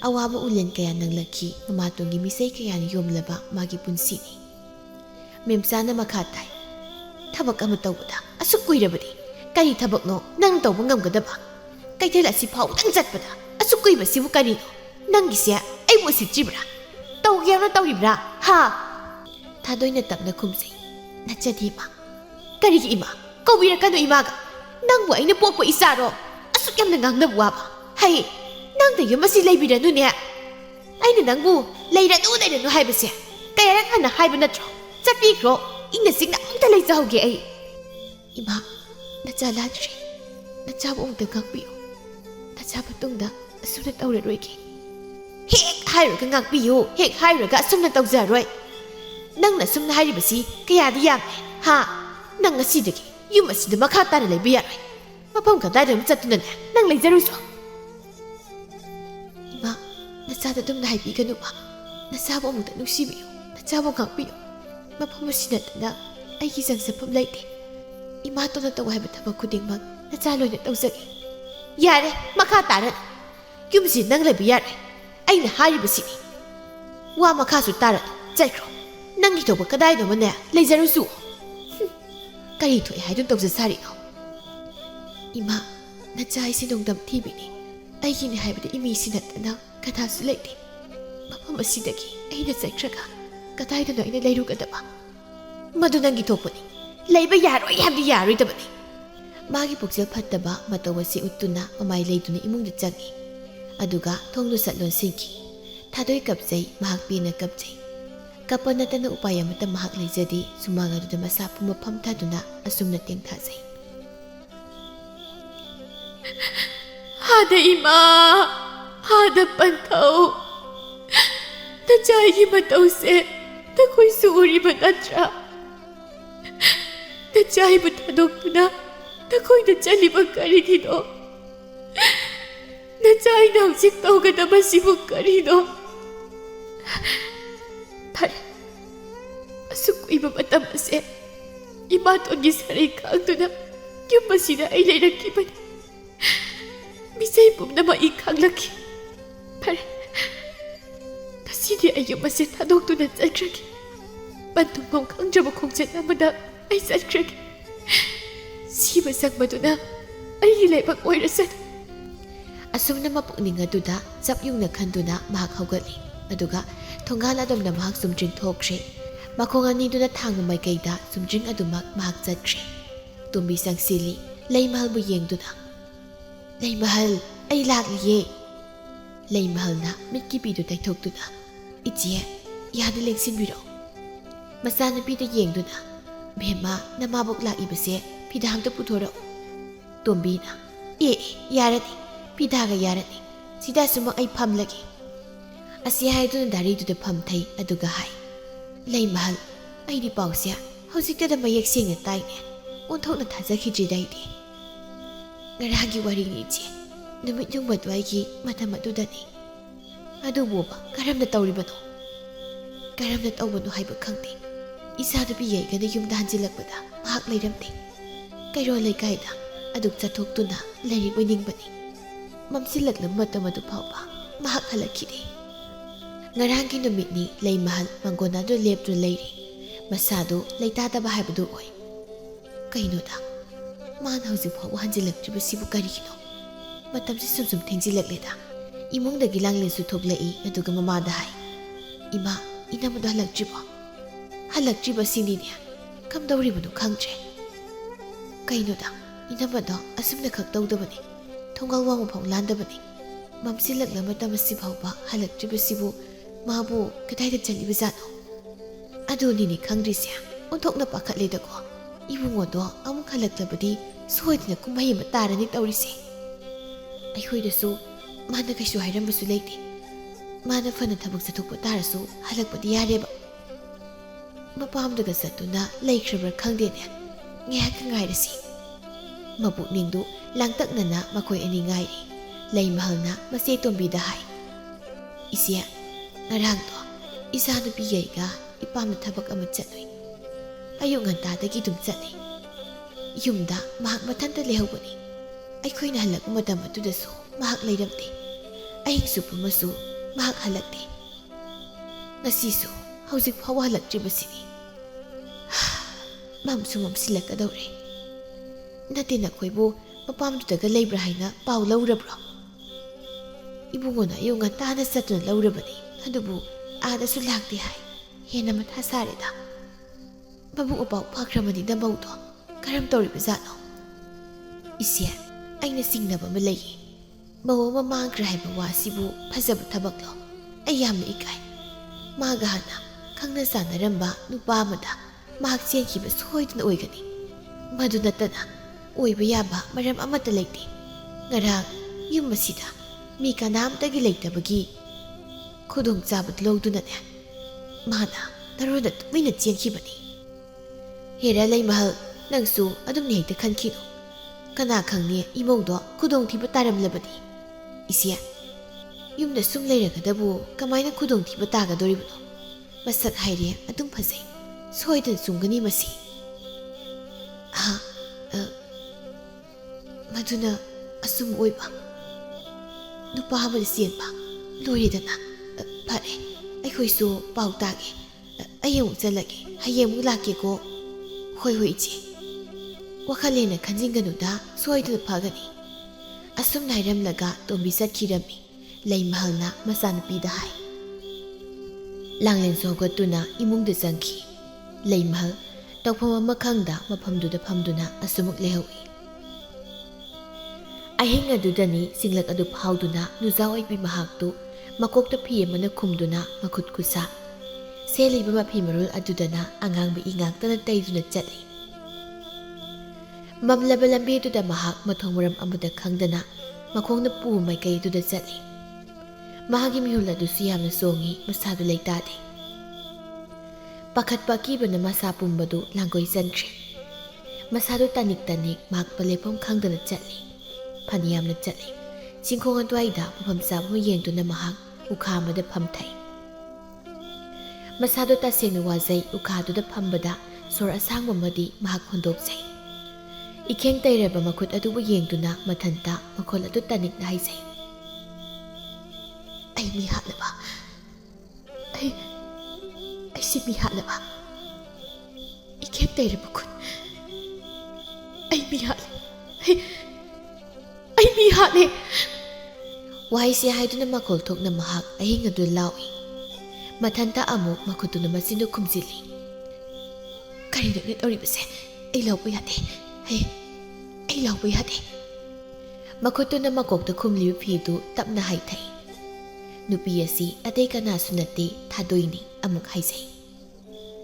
awaba ulen kaya nanglaki mama tongi misai kaya ni yomlaba magi punsini memsana makhatai thabak ama tawda asuk kuirabadi kari thabak no nang tawba ngamgadaba kaithel asi phau dang chatpada asuk kuiba sibu kari no nangise ai mo sitribra tawgyana tawribra ha thadoina tapna khumsai nachadi ma kari ki ima kobira kanu imaga nangbu aina pokpo isaro asuk yamna ngangnabu waba hai nangda yumasi leibiranu ne aina nangbu leiranu haibase kaya hana haiba natro chapikro ina singna amta leijahauge ai ima nacha ladri nacha bu ungta ngakpiyo nacha batungda asuna tawraroige hek hairaga ngakpiyo hek hairaga asumna tawjaroi nangna sumna hairibasi kayadi yamne ha nang asidagi yum asida makha tara leiba yaroi mafam kadai chattunane nang leijaruso ima nachada dumna haibiganuba nachabu amukta nungsibiyo nachabu ngakpiyo mafam asinatana aigi sangsapam leite ima tona taw haiba thabak khudingmak nacha loina tawjagi yare makha taran yumsi nang leiba yare aina hairibasini wa makha su taran chaikro nangi toba kadai no mane leijarusu kari thoi haidun tawja sari no ima nacha isi dongdam thibini aigi ni haibada imi sinatana katha su leite mafam asidagi aina chaikraga kadai da aina leirugadaba madu nangi thopani leiba yaroi habdi yaroi tabani magi puksel phattaba matawasi uttuna mamai leiduna imungda changi aduga thonglu satlon singki thadoi kapjai mahak pina kapjai kapanatana upaya mata mahak leijadi sumaga duda masa puma pham thaduna asumna teng thajai hada ima hada panthau nachai gi matause takoi suri banatra nachai butadokna takoi na chali bakari gido nachai na hujik tawgada basibu karido thar asuk iba matam ase imaton gi sarai khangduna kyumasida ai leirakki bani misai pumna ma I khanglaki thar kasidi ayu mase thadokduna chakhraki bantumom khangjaba khongchet amada ai chakhraki siba sakmaduna ai leibak oirasan asumna mapukning aduda chapyungna khanduna mahak haugali aduga thongala domna mahak sumjing thokre makhong ani duna thang maikaida sumjing adumak mahak chatkre tumbi sangsili leimahal bu yengduna leimahal ai lakliye leimahal na mitki pidu taithokduna ichie yada lengsinbiro masana pida yengduna bhema namabok laibase pidangda puthoro tombina yarani pidaga yarani sida suma ai phamlagi asi haiduna dari du de phamthai aduga hai leimahal ai di pawsia hojikta da mayek singna taine onthokna thajakhidri daidi ngaragi wari ni che numit yung badwai gi matam adudani adubo ba karamna tawribano haiba khangti ꯏꯆꯥꯅꯨꯄꯤ ꯌꯩꯒꯅ ꯌꯨꯝꯗ ꯍꯟꯖꯤꯜꯂꯛꯄꯗ ꯃꯍꯥꯛ ꯂꯩꯔꯝꯗꯦ꯫ ꯀꯩꯔꯣꯜ ꯂꯩꯀꯥꯏꯗ ꯑꯗꯨꯛ ꯆꯠꯊꯣꯛꯇꯨꯅ ꯂꯥꯏꯔꯤꯛ ꯑꯣꯏꯅꯤꯡꯕꯅꯤ꯫ ꯃꯝꯁꯤꯜꯂꯛꯂꯕ ꯃꯇꯝ ꯑꯗꯨ ꯐꯥꯎꯕ ꯃꯍꯥꯛ ꯍꯜꯂꯛꯈꯤꯗꯦ꯫ ꯉꯔꯥꯡꯒꯤ ꯅꯨꯃꯤꯠꯅꯤ ꯂꯩꯃꯍꯜ ꯃꯪꯒꯣꯜ ꯑꯗꯨ ꯂꯦꯞꯇꯨꯅ ꯂꯩꯔꯤ꯫ ꯃꯁꯥꯗꯨ ꯂꯩꯇꯥꯗꯕ ꯍꯥꯏꯕꯗꯨ ꯑꯣꯏ꯫ ꯀꯩꯅꯣꯗ ꯃꯥꯅ ꯍꯧꯖꯤꯛ ꯐꯥꯎꯕ ꯍꯟꯖꯤꯜꯂꯛꯇ꯭ꯔꯤꯕꯁꯤꯕꯨ ꯀꯔꯤꯒꯤꯅꯣ? ꯃꯇꯝꯁꯤ ꯁꯨꯝ ꯊꯦꯡꯖꯤꯜꯂꯛꯂꯦꯗ꯫ ꯏꯃꯨꯡꯗꯒꯤ ꯂꯥꯡꯂꯦꯟꯁꯨ ꯊꯣꯛꯂꯛꯏ ꯑꯗꯨꯒ ꯃꯃꯥꯗ ꯍꯥꯏ, ꯏꯃꯥ, ꯏꯅꯝꯃꯗꯣ ꯍꯜꯂꯛꯇ꯭ꯔꯤꯕꯣ? ꯍꯜꯂꯛꯇ꯭ꯔꯤꯕ ꯁꯤꯅꯤꯅꯦ, ꯀꯝꯗꯧꯔꯤꯕꯅꯣ ꯈꯪꯗ꯭ꯔꯦ꯫ ꯀꯩꯅꯣꯗ ꯏꯅꯝꯃꯗꯣ ꯑꯁꯨꯝꯅ ꯈꯛ ꯇꯧꯗꯕꯅꯤ, ꯊꯣꯡꯒꯥꯜ ꯋꯥꯡꯃ ꯐꯥꯎ ꯂꯥꯟꯗꯕꯅꯤ꯫ ꯃꯝꯁꯤꯜꯂꯛꯂ ꯃꯇꯝ ꯑꯁꯤ ꯐꯥꯎꯕ ꯍꯜꯂꯛꯇ꯭ꯔꯤꯕꯁꯤꯕꯨ ꯃꯥꯕꯨ ꯀꯗꯥꯏꯗ ꯆꯠꯂꯤꯕꯖꯥꯠꯅꯣ? ꯑꯗꯨꯅꯤꯅꯦ ꯈꯪꯗ꯭ꯔꯤꯁꯦ꯫ ꯑꯣꯟꯊꯣꯛꯅ ꯄꯥꯈꯠꯂꯦꯗꯀꯣ꯫ ꯏꯕꯨꯡꯉꯣꯗꯣ ꯑꯃꯨꯛ ꯍꯜꯂꯛꯂꯕꯗꯤ ꯁꯣꯏꯗꯅ ꯀꯨꯝꯍꯩ ꯑꯃ ꯇꯥꯔꯅꯤ ꯇꯧꯔꯤꯁꯦ꯫ ꯑꯩꯈꯣꯏꯗꯁꯨ ꯃꯥꯅ ꯀꯩꯁꯨ ꯍꯥꯏꯔꯝꯕꯁꯨ ꯂꯩꯇꯦ꯫ ꯃꯥꯅ ꯐꯅ ꯊꯕꯛ ꯆꯠꯊꯣꯛꯄ ꯇꯥꯔꯁꯨ ꯍꯜꯂꯛꯄꯗꯤ ꯌꯥꯔꯦꯕ꯫ ꯃꯄꯥꯝꯗꯒ ꯆꯠꯇꯨꯅ ꯂꯩꯈ꯭ꯔꯕ꯭ꯔꯥ ꯈꯪꯗꯦꯅꯦ꯫ ꯉꯥꯏꯍꯥꯛꯀ ꯉꯥꯏꯔꯁꯤ꯫ ꯃꯄꯨꯛꯅꯤꯡꯗꯨ ꯂꯥꯡꯇꯛꯅꯅ ꯃꯈꯣꯏ ꯑꯅꯤ ꯉꯥꯏꯔꯤ꯫ ꯂꯩꯃꯍꯜꯅ ꯃꯆꯦ ꯇꯣꯝꯕꯤꯗ ꯍꯥꯏ, ꯏꯆꯦ, ꯉꯔꯥꯡꯗꯣ ꯏꯆꯥꯅꯨꯄꯤ ꯌꯩꯒ ꯏꯄꯥꯝꯗ ꯊꯕꯛ ꯑꯃ ꯆꯠꯂꯨꯏ꯫ ꯑꯌꯨꯛ ꯉꯟꯇꯥꯗꯒꯤ ꯑꯗꯨꯝ ꯆꯠꯂꯤ꯫ ꯌꯨꯝꯗ ꯃꯍꯥꯛ ꯃꯊꯟꯇ ꯂꯩꯍꯧꯕꯅꯤ꯫ ꯑꯩꯈꯣꯏꯅ ꯍꯜꯂꯛꯄ ꯃꯇꯝ ꯑꯗꯨꯗꯁꯨ ꯃꯍꯥꯛ ꯂꯩꯔꯝꯗꯦ꯫ ꯑꯍꯤꯡ ꯆꯨꯞꯄꯃꯁꯨ ꯃꯍꯥꯛ ꯍꯜꯂꯛꯇꯦ꯫ ꯉꯁꯤꯁꯨ ꯍꯧꯖꯤꯛ ꯐꯥꯎꯕ ꯍꯜꯂꯛꯇ꯭ꯔꯤꯕꯁꯤꯅꯤ꯫ ꯃꯝꯁꯨ ꯃꯝꯁꯤꯜꯂꯛꯀꯗꯧꯔꯦ꯫ ꯅꯠꯇꯦ, ꯅꯈꯣꯏꯕꯨ ꯃꯄꯥꯝꯗꯨꯗꯒ ꯂꯩꯕ꯭ꯔꯥ ꯍꯥꯏꯅ ꯄꯥꯎ ꯂꯧꯔꯕ꯭ꯔꯣ? ꯏꯕꯨꯡꯉꯣꯅ ꯑꯌꯨꯛ ꯉꯟꯇꯥꯅ ꯆꯠꯇꯨꯅ ꯂꯧꯔꯕꯅꯤ, ꯑꯗꯨꯕꯨ ꯑꯥꯗꯁꯨ ꯂꯥꯛꯇꯦ ꯍꯥꯏ꯫ ꯍꯦꯟꯅ ꯃꯊꯥ ꯁꯥꯔꯦꯗ꯫ ꯃꯕꯨꯡ ꯃꯄꯥꯎ ꯐꯈ꯭ꯔꯕꯅꯤꯅ ꯃꯧꯗꯣ ꯀꯔꯝ ꯇꯧꯔꯤꯕꯖꯥꯠꯅꯣ? ꯏꯆꯦ, ꯑꯩꯅ ꯆꯤꯡꯅꯕ ꯑꯃ ꯂꯩꯌꯦ꯫ ꯃꯧ ꯑꯃ ꯃꯥꯡꯈ꯭ꯔꯦ ꯍꯥꯏꯕ ꯋꯥꯁꯤꯕꯨ ꯐꯖꯕ ꯊꯕꯛꯂꯣ? ꯑꯩ ꯌꯥꯝꯅ ꯏꯀꯥꯏ꯫ ꯃꯥꯒ ꯍꯥꯟꯅ ꯈꯪꯅ ꯆꯥꯟꯅꯔꯝꯕ ꯅꯨꯄꯥ ꯑꯃꯗ ꯃꯍꯥꯛ ꯆꯦꯟꯈꯤꯕ ꯁꯣꯏꯗꯅ ꯑꯣꯏꯒꯅꯤ꯫ ꯃꯗꯨ ꯅꯠꯇꯅ ꯑꯣꯏꯕ ꯌꯥꯕ ꯃꯔꯝ ꯑꯃꯠꯇ ꯂꯩꯇꯦ꯫ ꯉꯔꯥꯡ ꯌꯨꯝ ꯑꯁꯤꯗ ꯃꯤ ꯀꯅꯥꯝꯇꯒꯤ ꯂꯩꯇꯕꯒꯤ ꯈꯨꯗꯣꯡꯆꯥꯕꯗꯨ ꯂꯧꯗꯨꯅꯅꯦ ꯃꯥꯅ ꯅꯔꯣꯟꯗ ꯇꯨꯃꯤꯟꯅ ꯆꯦꯟꯈꯤꯕꯅꯤ꯫ ꯍꯦꯔꯥ ꯂꯩꯃꯍꯜ, ꯅꯪꯁꯨ ꯑꯗꯨꯝꯅ ꯍꯦꯛꯇ ꯈꯟꯈꯤꯅꯨ꯫ ꯀꯅꯥ ꯈꯪꯅꯤ ꯏꯃꯧꯗꯣ ꯈꯨꯗꯣꯡꯊꯤꯕ ꯇꯥꯔꯝꯂꯕꯗꯤ? ꯏꯆꯦ, ꯌꯨꯝꯗ ꯁꯨꯝ ꯂꯩꯔꯒꯗꯕꯨ ꯀꯃꯥꯏꯅ ꯈꯨꯗꯣꯡꯊꯤꯕ ꯇꯥꯒꯗꯣꯔꯤꯕꯅꯣ? ꯃꯁꯛ ꯍꯥꯏꯔꯦ ꯑꯗꯨꯝ ꯐꯖꯩ, ꯁꯣꯏꯗꯅ ꯆꯨꯝꯒꯅꯤ ꯃꯁꯤ꯫ ꯃꯗꯨꯅ ꯑꯁꯨꯝ ꯑꯣꯏꯕ ꯅꯨꯄꯥ ꯑꯃꯗ ꯆꯦꯟꯕ ꯂꯣꯏꯔꯦꯗꯅ꯫ ꯐꯔꯦ, ꯑꯩꯈꯣꯏꯁꯨ ꯄꯥꯎ ꯇꯥꯒꯦ꯫ ꯑꯩ ꯑꯃꯨꯛ ꯆꯠꯂꯒꯦ, ꯍꯌꯦꯡ ꯑꯃꯨꯛ ꯂꯥꯛꯀꯦꯀꯣ꯫ ꯍꯣꯏ ꯍꯣꯏ ꯏꯆꯦ, ꯋꯥꯈꯜ ꯍꯦꯟꯅ ꯈꯟꯖꯤꯟꯒꯅꯨꯗ, ꯁꯣꯏꯗꯅ ꯐꯒꯅꯤ꯫ ꯑꯁꯨꯝꯅ ꯍꯥꯏꯔꯝꯂꯒ ꯇꯣꯝꯕꯤ ꯆꯠꯈꯤꯔꯝꯃꯤ꯫ ꯂꯩꯃꯍꯜꯅ ꯃꯆꯥꯅꯨꯄꯤꯗ ꯍꯥꯏ꯫ ꯂꯥꯡꯂꯦꯟꯁꯨ ꯍꯧꯒꯠꯇꯨꯅ ꯏꯃꯨꯡꯗ ꯆꯪꯈꯤ꯫ ꯂꯩꯃꯍꯜ ꯇꯧꯐꯝ ꯑꯃ ꯈꯪꯗ ꯃꯐꯝꯗꯨꯗ ꯐꯝꯗꯨꯅ ꯑꯁꯨꯃꯛ ꯂꯩꯍꯧꯏ꯫ ꯑꯍꯤꯡ ꯑꯗꯨꯗꯅꯤ ꯆꯤꯡꯂꯛ ꯑꯗꯨ ꯐꯥꯎꯗꯨꯅ ꯅꯨꯖꯥ ꯑꯣꯏꯕꯤ ꯃꯍꯥꯛꯇꯨ ꯃꯀꯣꯛꯇ ꯐꯤ ꯑꯃꯅ ꯈꯨꯝꯗꯨꯅ ꯃꯈꯨꯠ ꯈꯨꯠꯁꯥ ꯁꯦꯠꯂꯤꯕ ꯃꯐꯤ ꯃꯔꯣꯜ ꯑꯗꯨꯗꯅ ꯑꯉꯥꯡꯕ ꯏ ꯉꯥꯛꯇꯅ ꯇꯩꯗꯨꯅ ꯆꯠꯂꯤ꯫ ꯃꯝꯂꯕ ꯂꯝꯕꯤꯗꯨꯗ ꯃꯍꯥꯛ ꯃꯊꯣꯡ ꯃꯔꯝ ꯑꯃꯗ ꯈꯪꯗꯅ ꯃꯈꯣꯡꯅ ꯄꯨꯕ ꯃꯥꯏꯀꯩꯗꯨꯗ ꯆꯠꯂꯤ꯫ ꯃꯍꯥꯛꯀꯤ ꯃꯤꯍꯨꯜ ꯑꯗꯨꯁꯨ ꯌꯥꯝꯅ ꯆꯣꯡꯉꯤ, ꯃꯁꯥꯗꯨ ꯂꯩꯇꯥꯗꯦ꯫ ꯄꯥꯈꯠꯄ ꯑꯀꯤꯕꯅ ꯃꯁꯥ ꯄꯨꯝꯕꯗꯨ ꯂꯥꯡꯒꯣꯏ ꯆꯟꯈ꯭ꯔꯦ꯫ ꯃꯁꯥꯗꯨ ꯇꯥꯅꯤꯛ ꯇꯥꯅꯤꯛ ꯃꯍꯥꯛ ꯂꯦꯞꯐꯝ ꯈꯪꯗꯅ ꯆꯠꯂꯤ꯫ ꯐꯅꯌꯥꯝꯅ ꯆꯠꯂꯤ꯫ ꯆꯤꯡꯈꯣꯡ ꯑꯗꯨꯋꯥꯏꯗ ꯃꯐꯝ ꯆꯥꯕ ꯑꯃ ꯌꯦꯡꯗꯨꯅ ꯃꯍꯥꯛ ꯎꯈꯥ ꯑꯃꯗ ꯐꯝꯊꯩ꯫ ꯃꯁꯥꯗꯨ ꯇꯁꯦꯡꯅ ꯋꯥꯖꯩ꯫ ꯎꯈꯥꯗꯨꯗ ꯐꯝꯕꯗ ꯁꯣꯔ ꯑꯁꯥꯡꯕ ꯑꯃꯗꯤ ꯃꯍꯥꯛ ꯍꯣꯟꯗꯣꯛꯆꯩ꯫ ꯏꯈꯦꯡ ꯇꯩꯔꯕ ꯃꯈꯨꯠ ꯑꯗꯨꯕꯨ ꯌꯦꯡꯗꯨꯅ ꯃꯊꯟꯇ ꯃꯈꯣꯜ ꯑꯗꯨ ꯇꯥꯅꯤꯛꯅ ꯍꯥꯏꯖꯩ, ꯑꯩ ꯃꯤ ꯍꯥꯠꯂꯕ? ꯑꯩꯁꯤ ꯃꯤ ꯍꯥꯠꯂꯕ? ꯏꯈꯦꯡ ꯇꯩꯔꯕ ꯈꯨꯠ, ꯑꯩ ꯃꯤ ꯍꯥꯠꯂꯦ, ꯑꯩ ꯃꯤ ꯍꯥꯠꯂꯦ꯫ ꯋꯥꯍꯩꯁꯦ ꯍꯥꯏꯗꯨꯅ ꯃꯈꯣꯜ ꯊꯣꯛꯅ ꯃꯍꯥꯛ ꯑꯍꯤꯡ ꯑꯗꯨ ꯂꯥꯎꯏ꯫ ꯃꯊꯟꯇ ꯑꯃꯨꯛ ꯃꯈꯨꯠꯇꯨꯅ ꯃꯆꯤꯟꯗꯨ ꯈꯨꯝꯖꯤꯜꯂꯤ꯫ ꯀꯔꯤꯅꯣꯅꯦ ꯇꯧꯔꯤꯕꯁꯦ? ꯑꯩ ꯂꯥꯎꯕ ꯌꯥꯗꯦ, ꯑꯩ ꯂꯥꯎꯕ ꯌꯥꯗꯦ꯫ ꯃꯈꯨꯠꯇꯨꯅ ꯃꯀꯣꯛꯇ ꯈꯨꯝꯂꯤꯕ ꯐꯤꯗꯨ ꯇꯞꯅ ꯍꯥꯏꯊꯩ꯫ ꯅꯨꯄꯤ ꯑꯁꯤ ꯑꯇꯩ ꯀꯅꯥꯁꯨ ꯅꯠꯇꯦ, ꯊꯥꯗꯣꯏꯅꯤ꯫ ꯑꯃꯨꯛ ꯍꯥꯏꯖꯩ,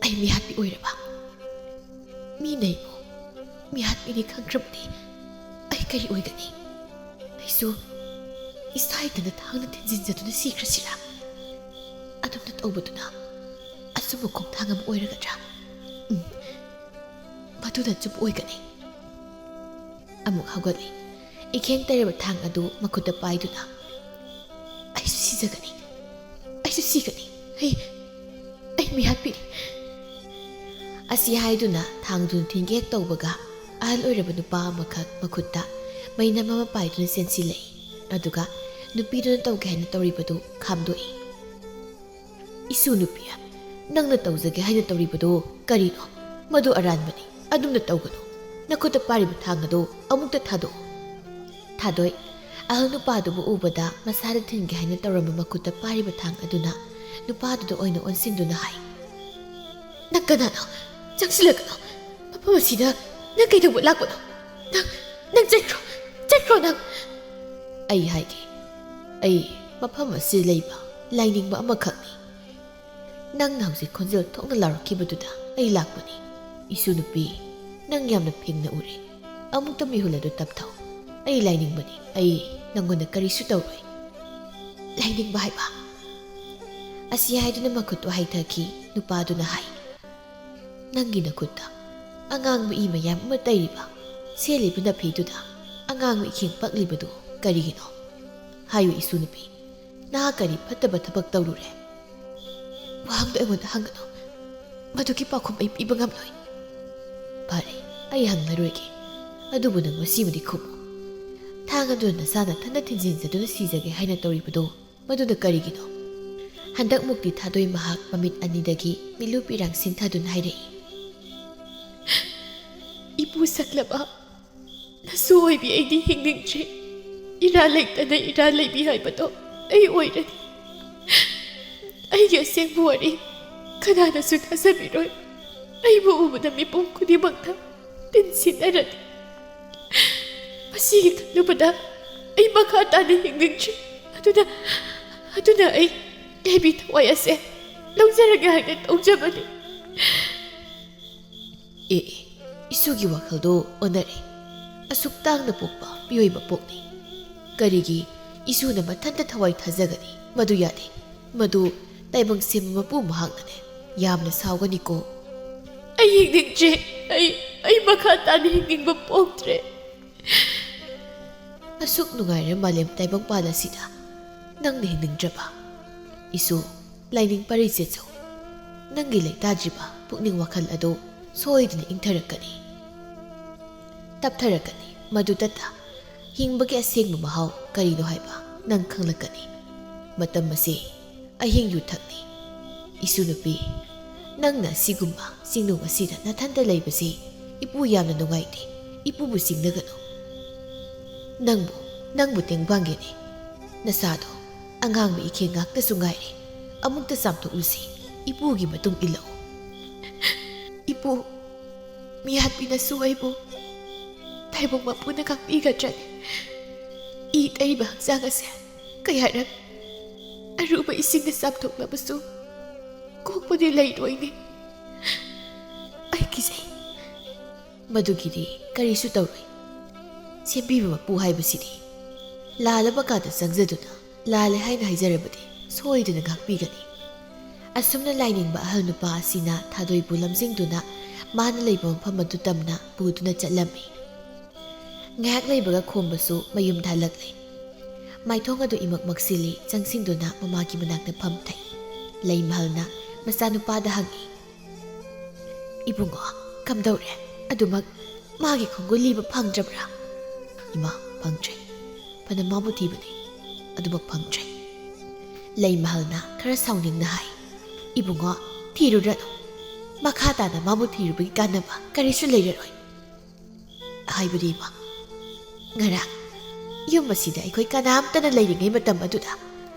ꯑꯩ ꯃꯤꯍꯥꯠꯄꯤ ꯑꯣꯏꯔꯕ? ꯃꯤꯅ ꯑꯩꯕꯨ ꯃꯤꯍꯥꯠꯄꯤꯅꯤ ꯈꯪꯈ꯭ꯔꯕꯗꯤ ꯑꯩ ꯀꯔꯤ ꯑꯣꯏꯒꯅꯤ? ꯑꯩꯁꯨ ꯏꯁꯥ ꯏꯊꯟꯇ ꯊꯥꯡꯅ ꯊꯤꯟꯖꯤꯟꯖꯗꯨꯅ ꯁꯤꯈ꯭ꯔꯁꯤꯔꯥ? ꯑꯗꯨꯝꯅ ꯇꯧꯕꯗꯨꯅ ꯑꯆꯨꯝꯕ ꯈꯣꯡꯊꯥꯡ ꯑꯃ ꯑꯣꯏꯔꯒꯗ꯭ꯔꯥ? ꯃꯗꯨꯅ ꯆꯨꯞ ꯑꯣꯏꯒꯅꯤ꯫ ꯑꯃꯨꯛ ꯍꯧꯒꯠꯂꯤ꯫ ꯏꯈꯦꯡ ꯇꯩꯔꯕ ꯊꯥꯡ ꯑꯗꯨ ꯃꯈꯨꯠꯇ ꯄꯥꯏꯗꯨꯅ, ꯑꯩꯁꯨ ꯁꯤꯖꯒꯅꯤ, ꯑꯩꯁꯨ ꯁꯤꯒꯅꯤ, ꯑꯩ ꯃꯤꯍꯥꯠꯄꯤꯅꯤ꯫ ꯑꯁꯤ ꯍꯥꯏꯗꯨꯅ ꯊꯥꯡꯗꯨꯅ ꯊꯤꯟꯒꯦꯛ ꯇꯧꯕꯒ ꯑꯍꯜ ꯑꯣꯏꯔꯕ ꯅꯨꯄꯥ ꯑꯃꯈꯛ ꯃꯈꯨꯠꯇ ꯃꯩꯅꯝ ꯑꯃ ꯄꯥꯏꯗꯨꯅ ꯆꯦꯟꯁꯤꯜꯂꯛꯏ ꯑꯗꯨꯒ ꯅꯨꯄꯤꯗꯨꯅ ꯇꯧꯒꯦ ꯍꯥꯏꯅ ꯇꯧꯔꯤꯕꯗꯨ ꯈꯥꯝꯗꯣꯛꯏ꯫ ꯏꯁꯨ ꯅꯨꯄꯤ, ꯅꯪꯅ ꯇꯧꯖꯒꯦ ꯍꯥꯏꯅ ꯇꯧꯔꯤꯕꯗꯨ ꯀꯔꯤꯅꯣ? ꯃꯗꯨ ꯑꯔꯥꯟꯕꯅꯤ, ꯑꯗꯨꯝꯅ ꯇꯧꯒꯅꯨ꯫ ꯅꯈꯨꯠꯇ ꯄꯥꯏꯔꯤꯕ ꯊꯥꯡ ꯑꯗꯨ ꯑꯃꯨꯛꯇ ꯊꯥꯗꯣꯛꯎ꯫ ꯊꯥꯗꯣꯏ ꯑꯍꯜ ꯅꯨꯄꯥꯗꯨꯕꯨ ꯎꯕꯗ ꯃꯁꯥꯗ ꯊꯤꯟꯒꯦ ꯍꯥꯏꯅ ꯇꯧꯔꯝꯕ ꯃꯈꯨꯠꯇ ꯄꯥꯏꯔꯤꯕ ꯊꯥꯡ ꯑꯗꯨꯅ ꯅꯨꯄꯥꯗꯨꯗ ꯑꯣꯏꯅ ꯑꯣꯟꯁꯤꯟꯗꯨꯅ ꯍꯥꯏ, ꯅꯪ ꯀꯅꯥꯅꯣ? ꯆꯪꯁꯤꯜꯂꯛꯀꯅꯣ! ꯃꯐꯝ ꯑꯁꯤꯗ ꯅꯪ ꯀꯩꯗꯧꯕ ꯂꯥꯛꯄꯅꯣ? ꯅꯪ ꯆꯠꯈ꯭ꯔꯣ ꯅꯪ! ꯑꯩ ꯍꯥꯏꯒꯦ, ꯑꯩ ꯃꯐꯝ ꯑꯁꯤꯗ ꯂꯩꯕ ꯂꯥꯏꯅꯤꯡꯕ ꯑꯃꯈꯛꯅꯤ꯫ ꯅꯪꯅ ꯍꯧꯖꯤꯛ ꯈꯣꯟꯖꯦꯜ ꯊꯣꯛꯅ ꯂꯥꯎꯔꯛꯈꯤꯕꯗꯨꯗ ꯑꯩ ꯂꯥꯛꯄꯅꯤ꯫ ꯏꯁꯨ ꯅꯨꯄꯤ, ꯅꯪ ꯌꯥꯝꯅ ꯐꯤꯡꯅ ꯎꯔꯦ꯫ ꯑꯃꯨꯛꯇ ꯃꯤꯍꯨꯜ ꯑꯗꯨ ꯇꯞꯊꯧ꯫ ꯑꯩ ꯂꯥꯏꯅꯤꯡꯕꯅꯤ, ꯑꯩ ꯅꯪꯉꯣꯟꯗ ꯀꯔꯤꯁꯨ ꯇꯧꯔꯣꯏ꯫ ꯂꯥꯏꯅꯤꯡꯕ ꯍꯥꯏꯕ? ꯑꯁꯤ ꯍꯥꯏꯗꯨꯅ ꯃꯈꯨꯠꯇꯨ ꯍꯩꯊꯈꯤ꯫ ꯅꯨꯄꯥꯗꯨꯅ ꯍꯥꯏ, ꯅꯪꯒꯤ ꯅꯈꯨꯠꯇ ꯑꯉꯥꯡꯕ ꯏ ꯃꯌꯥꯝ ꯑꯃ ꯇꯩꯔꯤꯕ ꯁꯦꯠꯂꯤꯕ ꯅꯐꯤꯗꯨꯗ ꯑꯉꯥꯡꯕ ꯏꯈꯤꯡ ꯄꯛꯂꯤꯕꯗꯨ ꯀꯔꯤꯒꯤꯅꯣ? ꯍꯥꯏꯌꯨ ꯏꯁꯨ ꯅꯨꯄꯤ, ꯅꯍꯥꯛ ꯀꯔꯤ ꯐꯠꯇꯕ ꯊꯕꯛ ꯇꯧꯔꯨꯔꯦ? ꯋꯥꯍꯪꯗꯣ ꯑꯩꯉꯣꯟꯗ ꯍꯪꯒꯅꯨ, ꯃꯗꯨꯒꯤ ꯄꯥꯎꯈꯨꯝ ꯑꯩ ꯄꯤꯕ ꯉꯝꯂꯣꯏ꯫ ꯐꯔꯦ, ꯑꯩ ꯍꯪꯂꯔꯣꯏꯒꯦ, ꯑꯗꯨꯕꯨ ꯅꯪ ꯃꯁꯤꯃꯗꯤ ꯈꯨꯝꯃꯨ꯫ ꯊꯥꯡ ꯑꯗꯨꯅ ꯅꯁꯥ ꯅꯊꯟꯗ ꯊꯤꯟꯖꯤꯟꯖꯗꯨꯅ ꯁꯤꯖꯒꯦ ꯍꯥꯏꯅ ꯇꯧꯔꯤꯕꯗꯣ ꯃꯗꯨꯅ ꯀꯔꯤꯒꯤꯅꯣ? ꯍꯟꯗꯛꯃꯨꯛꯇꯤ ꯊꯥꯗꯣꯏ ꯃꯍꯥꯛ ꯃꯃꯤꯠ ꯑꯅꯤꯗꯒꯤ ꯃꯤꯠꯂꯨ ꯄꯤꯔꯥꯡ ꯁꯤꯟꯊꯗꯨꯅ ꯍꯥꯏꯔꯛꯏ, ꯏꯄꯨ ꯁꯛꯂꯕ ꯅꯁꯨ ꯑꯣꯏꯕꯤ ꯑꯩꯗꯤ ꯍꯤꯡꯅꯤꯡꯗ꯭ꯔꯦ꯫ ꯏꯔꯥꯜ ꯂꯩꯇꯅ ꯏꯔꯥꯜ ꯂꯩꯕꯤ ꯍꯥꯏꯕꯗꯣ ꯑꯩ ꯑꯣꯏꯔꯅꯤ꯫ ꯑꯩꯒꯤ ꯑꯁꯦꯡꯕ ꯋꯥꯔꯤ ꯀꯅꯥꯅꯁꯨ ꯊꯥꯖꯕꯤꯔꯣꯏ꯫ ꯑꯩꯕꯨ ꯎꯕꯗ ꯃꯤꯄꯨꯝ ꯈꯨꯗꯤꯡꯃꯛꯅ ꯇꯤꯟꯁꯤꯟꯅꯔꯅꯤ꯫ ꯃꯁꯤꯒꯤ ꯈꯜꯂꯨꯕꯗ ꯑꯩ ꯃꯈꯥ ꯇꯥꯅ ꯍꯤꯡꯅꯤꯡꯗ꯭ꯔꯦ꯫ ꯑꯗꯨꯅ ꯑꯩ ꯌꯥꯏꯕꯤ ꯊꯋꯥꯏ ꯑꯁꯦ ꯂꯧꯖꯔꯒꯦ ꯍꯥꯏꯅ ꯇꯧꯖꯕꯅꯤ꯫ ꯏꯁꯨꯒꯤ ꯋꯥꯈꯜꯗꯣ ꯑꯣꯟꯅꯔꯦ꯫ ꯑꯁꯨꯛ ꯇꯥꯡꯅ ꯄꯣꯛꯄ ꯃꯤꯑꯣꯏꯕ ꯄꯣꯛꯅꯤ꯫ ꯀꯔꯤꯒꯤ ꯏꯁꯨꯅ ꯃꯊꯟꯇ ꯊꯋꯥꯏ ꯊꯥꯖꯒꯅꯤ? ꯃꯗꯨ ꯌꯥꯗꯦ꯫ ꯃꯗꯨ ꯇꯥꯏꯕꯪ ꯁꯦꯝꯕ ꯃꯄꯨ ꯃꯍꯥꯛꯅꯅꯦ꯫ ꯌꯥꯝꯅ ꯁꯥꯎꯒꯅꯤꯀꯣ꯫ ꯑꯩ ꯍꯤꯡꯅꯤꯡꯗ꯭ꯔꯦ꯫ ꯑꯩ ꯃꯈꯥ ꯇꯥꯅ ꯍꯤꯡꯅꯤꯡꯕ ꯄꯣꯛꯇ꯭ꯔꯦ꯫ ꯑꯁꯨꯛ ꯅꯨꯡꯉꯥꯏꯔ ꯃꯥꯂꯦꯝ ꯇꯥꯏꯕꯪꯄꯥꯟ ꯑꯁꯤꯗ ꯅꯪꯅ ꯍꯤꯡꯅꯤꯡꯗ꯭ꯔꯕ? ꯏꯁꯨ, ꯂꯥꯏꯅꯤꯡ ꯄꯔꯤ ꯆꯦꯠꯆꯧ꯫ ꯅꯪꯒꯤ ꯂꯩꯇꯥꯗ꯭ꯔꯤꯕ ꯄꯨꯛꯅꯤꯡ ꯋꯥꯈꯜ ꯑꯗꯨ ꯁꯣꯏꯗꯅ ꯏꯪꯊꯔꯛꯀꯅꯤ, ꯇꯞꯊꯔꯛꯀꯅꯤ꯫ ꯃꯗꯨꯗꯇ ꯍꯤꯡꯕꯒꯤ ꯑꯁꯦꯡꯕ ꯃꯍꯥꯎ ꯀꯔꯤꯅꯣ ꯍꯥꯏꯕ ꯅꯪ ꯈꯪꯂꯛꯀꯅꯤ꯫ ꯃꯇꯝ ꯑꯁꯤ ꯑꯍꯤꯡ ꯌꯨꯊꯛꯅꯤ꯫ ꯏꯁꯨ ꯅꯨꯄꯤ, ꯅꯪꯅ ꯑꯁꯤꯒꯨꯝꯕ ꯆꯤꯡꯅꯨꯡ ꯑꯁꯤꯗ ꯅꯊꯟꯇ ꯂꯩꯕꯁꯤ ꯏꯄꯨ ꯌꯥꯝꯅ ꯅꯨꯡꯉꯥꯏꯇꯦ꯫ ꯏꯄꯨꯕꯨ ꯆꯤꯡꯅꯒꯅꯨ꯫ ꯅꯪꯕꯨ ꯇꯦꯡꯕꯥꯡꯒꯦꯅꯦ꯫ ꯅꯁꯥꯗꯣ ꯑꯉꯥꯡꯕ ꯏꯈꯦꯡ ꯉꯥꯛꯇꯁꯨ ꯉꯥꯏꯔꯦ꯫ ꯑꯃꯨꯛꯇ ꯆꯥꯝꯊꯣꯛꯎꯁꯤ꯫ ꯏꯄꯨꯒꯤ ꯃꯇꯨꯡ ꯏꯜꯂꯛꯎ꯫ ꯏꯄꯨ, ꯃꯤꯍꯥꯠꯄꯤꯅꯁꯨ ꯑꯩꯕꯨ ꯇꯥꯏꯕꯪ ꯃꯄꯨꯅ ꯉꯥꯛꯄꯤꯒꯗ꯭ꯔꯅꯤ? ꯏ ꯇꯩꯕ ꯍꯛꯆꯥꯡ ꯑꯁꯦ ꯀꯌꯥꯔꯛ ꯑꯔꯨꯕ ꯏꯁꯤꯡꯅ ꯆꯥꯝꯊꯣꯛꯂꯕꯁꯨ ꯀꯣꯛꯄꯗꯤ ꯂꯩꯔꯣꯏꯅꯦ꯫ ꯑꯩ ꯀꯤꯖꯩ꯫ ꯃꯗꯨꯒꯤꯗꯤ ꯀꯔꯤꯁꯨ ꯇꯧꯔꯣꯏ꯫ ꯁꯦꯝꯕꯤꯕ ꯃꯄꯨ ꯍꯥꯏꯕꯁꯤꯗꯤ ꯂꯥꯜꯂꯕ ꯀꯥꯗ ꯆꯪꯖꯗꯨꯅ ꯂꯥꯜꯂꯦ ꯍꯥꯏꯅ ꯍꯥꯏꯖꯔꯕꯗꯤ ꯁꯣꯏꯗꯅ ꯉꯥꯛꯄꯤꯒꯅꯤ꯫ ꯑꯁꯨꯝꯅ ꯂꯥꯏꯅꯤꯡꯕ ꯑꯍꯜ ꯅꯨꯄꯥ ꯑꯁꯤꯅ ꯊꯥꯗꯣꯏꯕꯨ ꯂꯝꯖꯤꯡꯗꯨꯅ ꯃꯥꯅ ꯂꯩꯕ ꯃꯐꯝ ꯑꯗꯨ ꯇꯝꯅ ꯄꯨꯗꯨꯅ ꯆꯠꯂꯝꯃꯤ꯫ ꯉꯥꯏꯍꯥꯛ ꯂꯩꯕꯒ ꯈꯣꯝꯕꯁꯨ ꯃꯌꯨꯝꯗ ꯍꯜꯂꯛꯂꯦ꯫ ꯃꯥꯏꯊꯣꯡ ꯑꯗꯨ ꯏꯃꯛ ꯃꯛꯁꯤꯜꯂꯤ ꯆꯪꯁꯤꯟꯗꯨꯅ ꯃꯃꯥꯒꯤ ꯃꯅꯥꯛꯇ ꯐꯝꯊꯩ꯫ ꯂꯩꯃꯍꯜꯅ ꯃꯆꯥꯅꯨꯄꯥꯗ ꯍꯪꯉꯤ, ꯏꯕꯨꯡꯉꯣ, ꯀꯝꯗꯧꯔꯦ? ꯑꯗꯨꯃꯛ ꯃꯥꯒꯤ ꯈꯣꯡꯒꯨꯜ ꯂꯤꯕ ꯐꯪꯗ꯭ꯔꯕ꯭ꯔꯥ? ꯏꯃꯥ, ꯐꯪꯗ꯭ꯔꯦ꯫ ꯐꯅ ꯃꯥꯕꯨ ꯊꯤꯕꯅꯤ, ꯑꯗꯨꯃꯛ ꯐꯪꯗ꯭ꯔꯦ꯫ ꯂꯩꯃꯍꯜꯅ ꯈꯔ ꯁꯥꯎꯅꯤꯡꯅ ꯍꯥꯏ, ꯏꯕꯨꯡꯉꯣ, ꯊꯤꯔꯨꯔꯅꯨ꯫ ꯃꯈꯥ ꯇꯥꯅ ꯃꯥꯕꯨ ꯊꯤꯔꯨꯕꯒꯤ ꯀꯥꯟꯅꯕ ꯀꯔꯤꯁꯨ ꯂꯩꯔꯔꯣꯏ꯫ ꯍꯥꯏꯕꯗꯤ ꯏꯃꯥ, ꯉꯔꯥꯡ ꯌꯨꯝ ꯑꯁꯤꯗ ꯑꯩꯈꯣꯏ ꯀꯅꯥꯝꯇꯅ ꯂꯩꯔꯤꯉꯩ ꯃꯇꯝ ꯑꯗꯨꯗ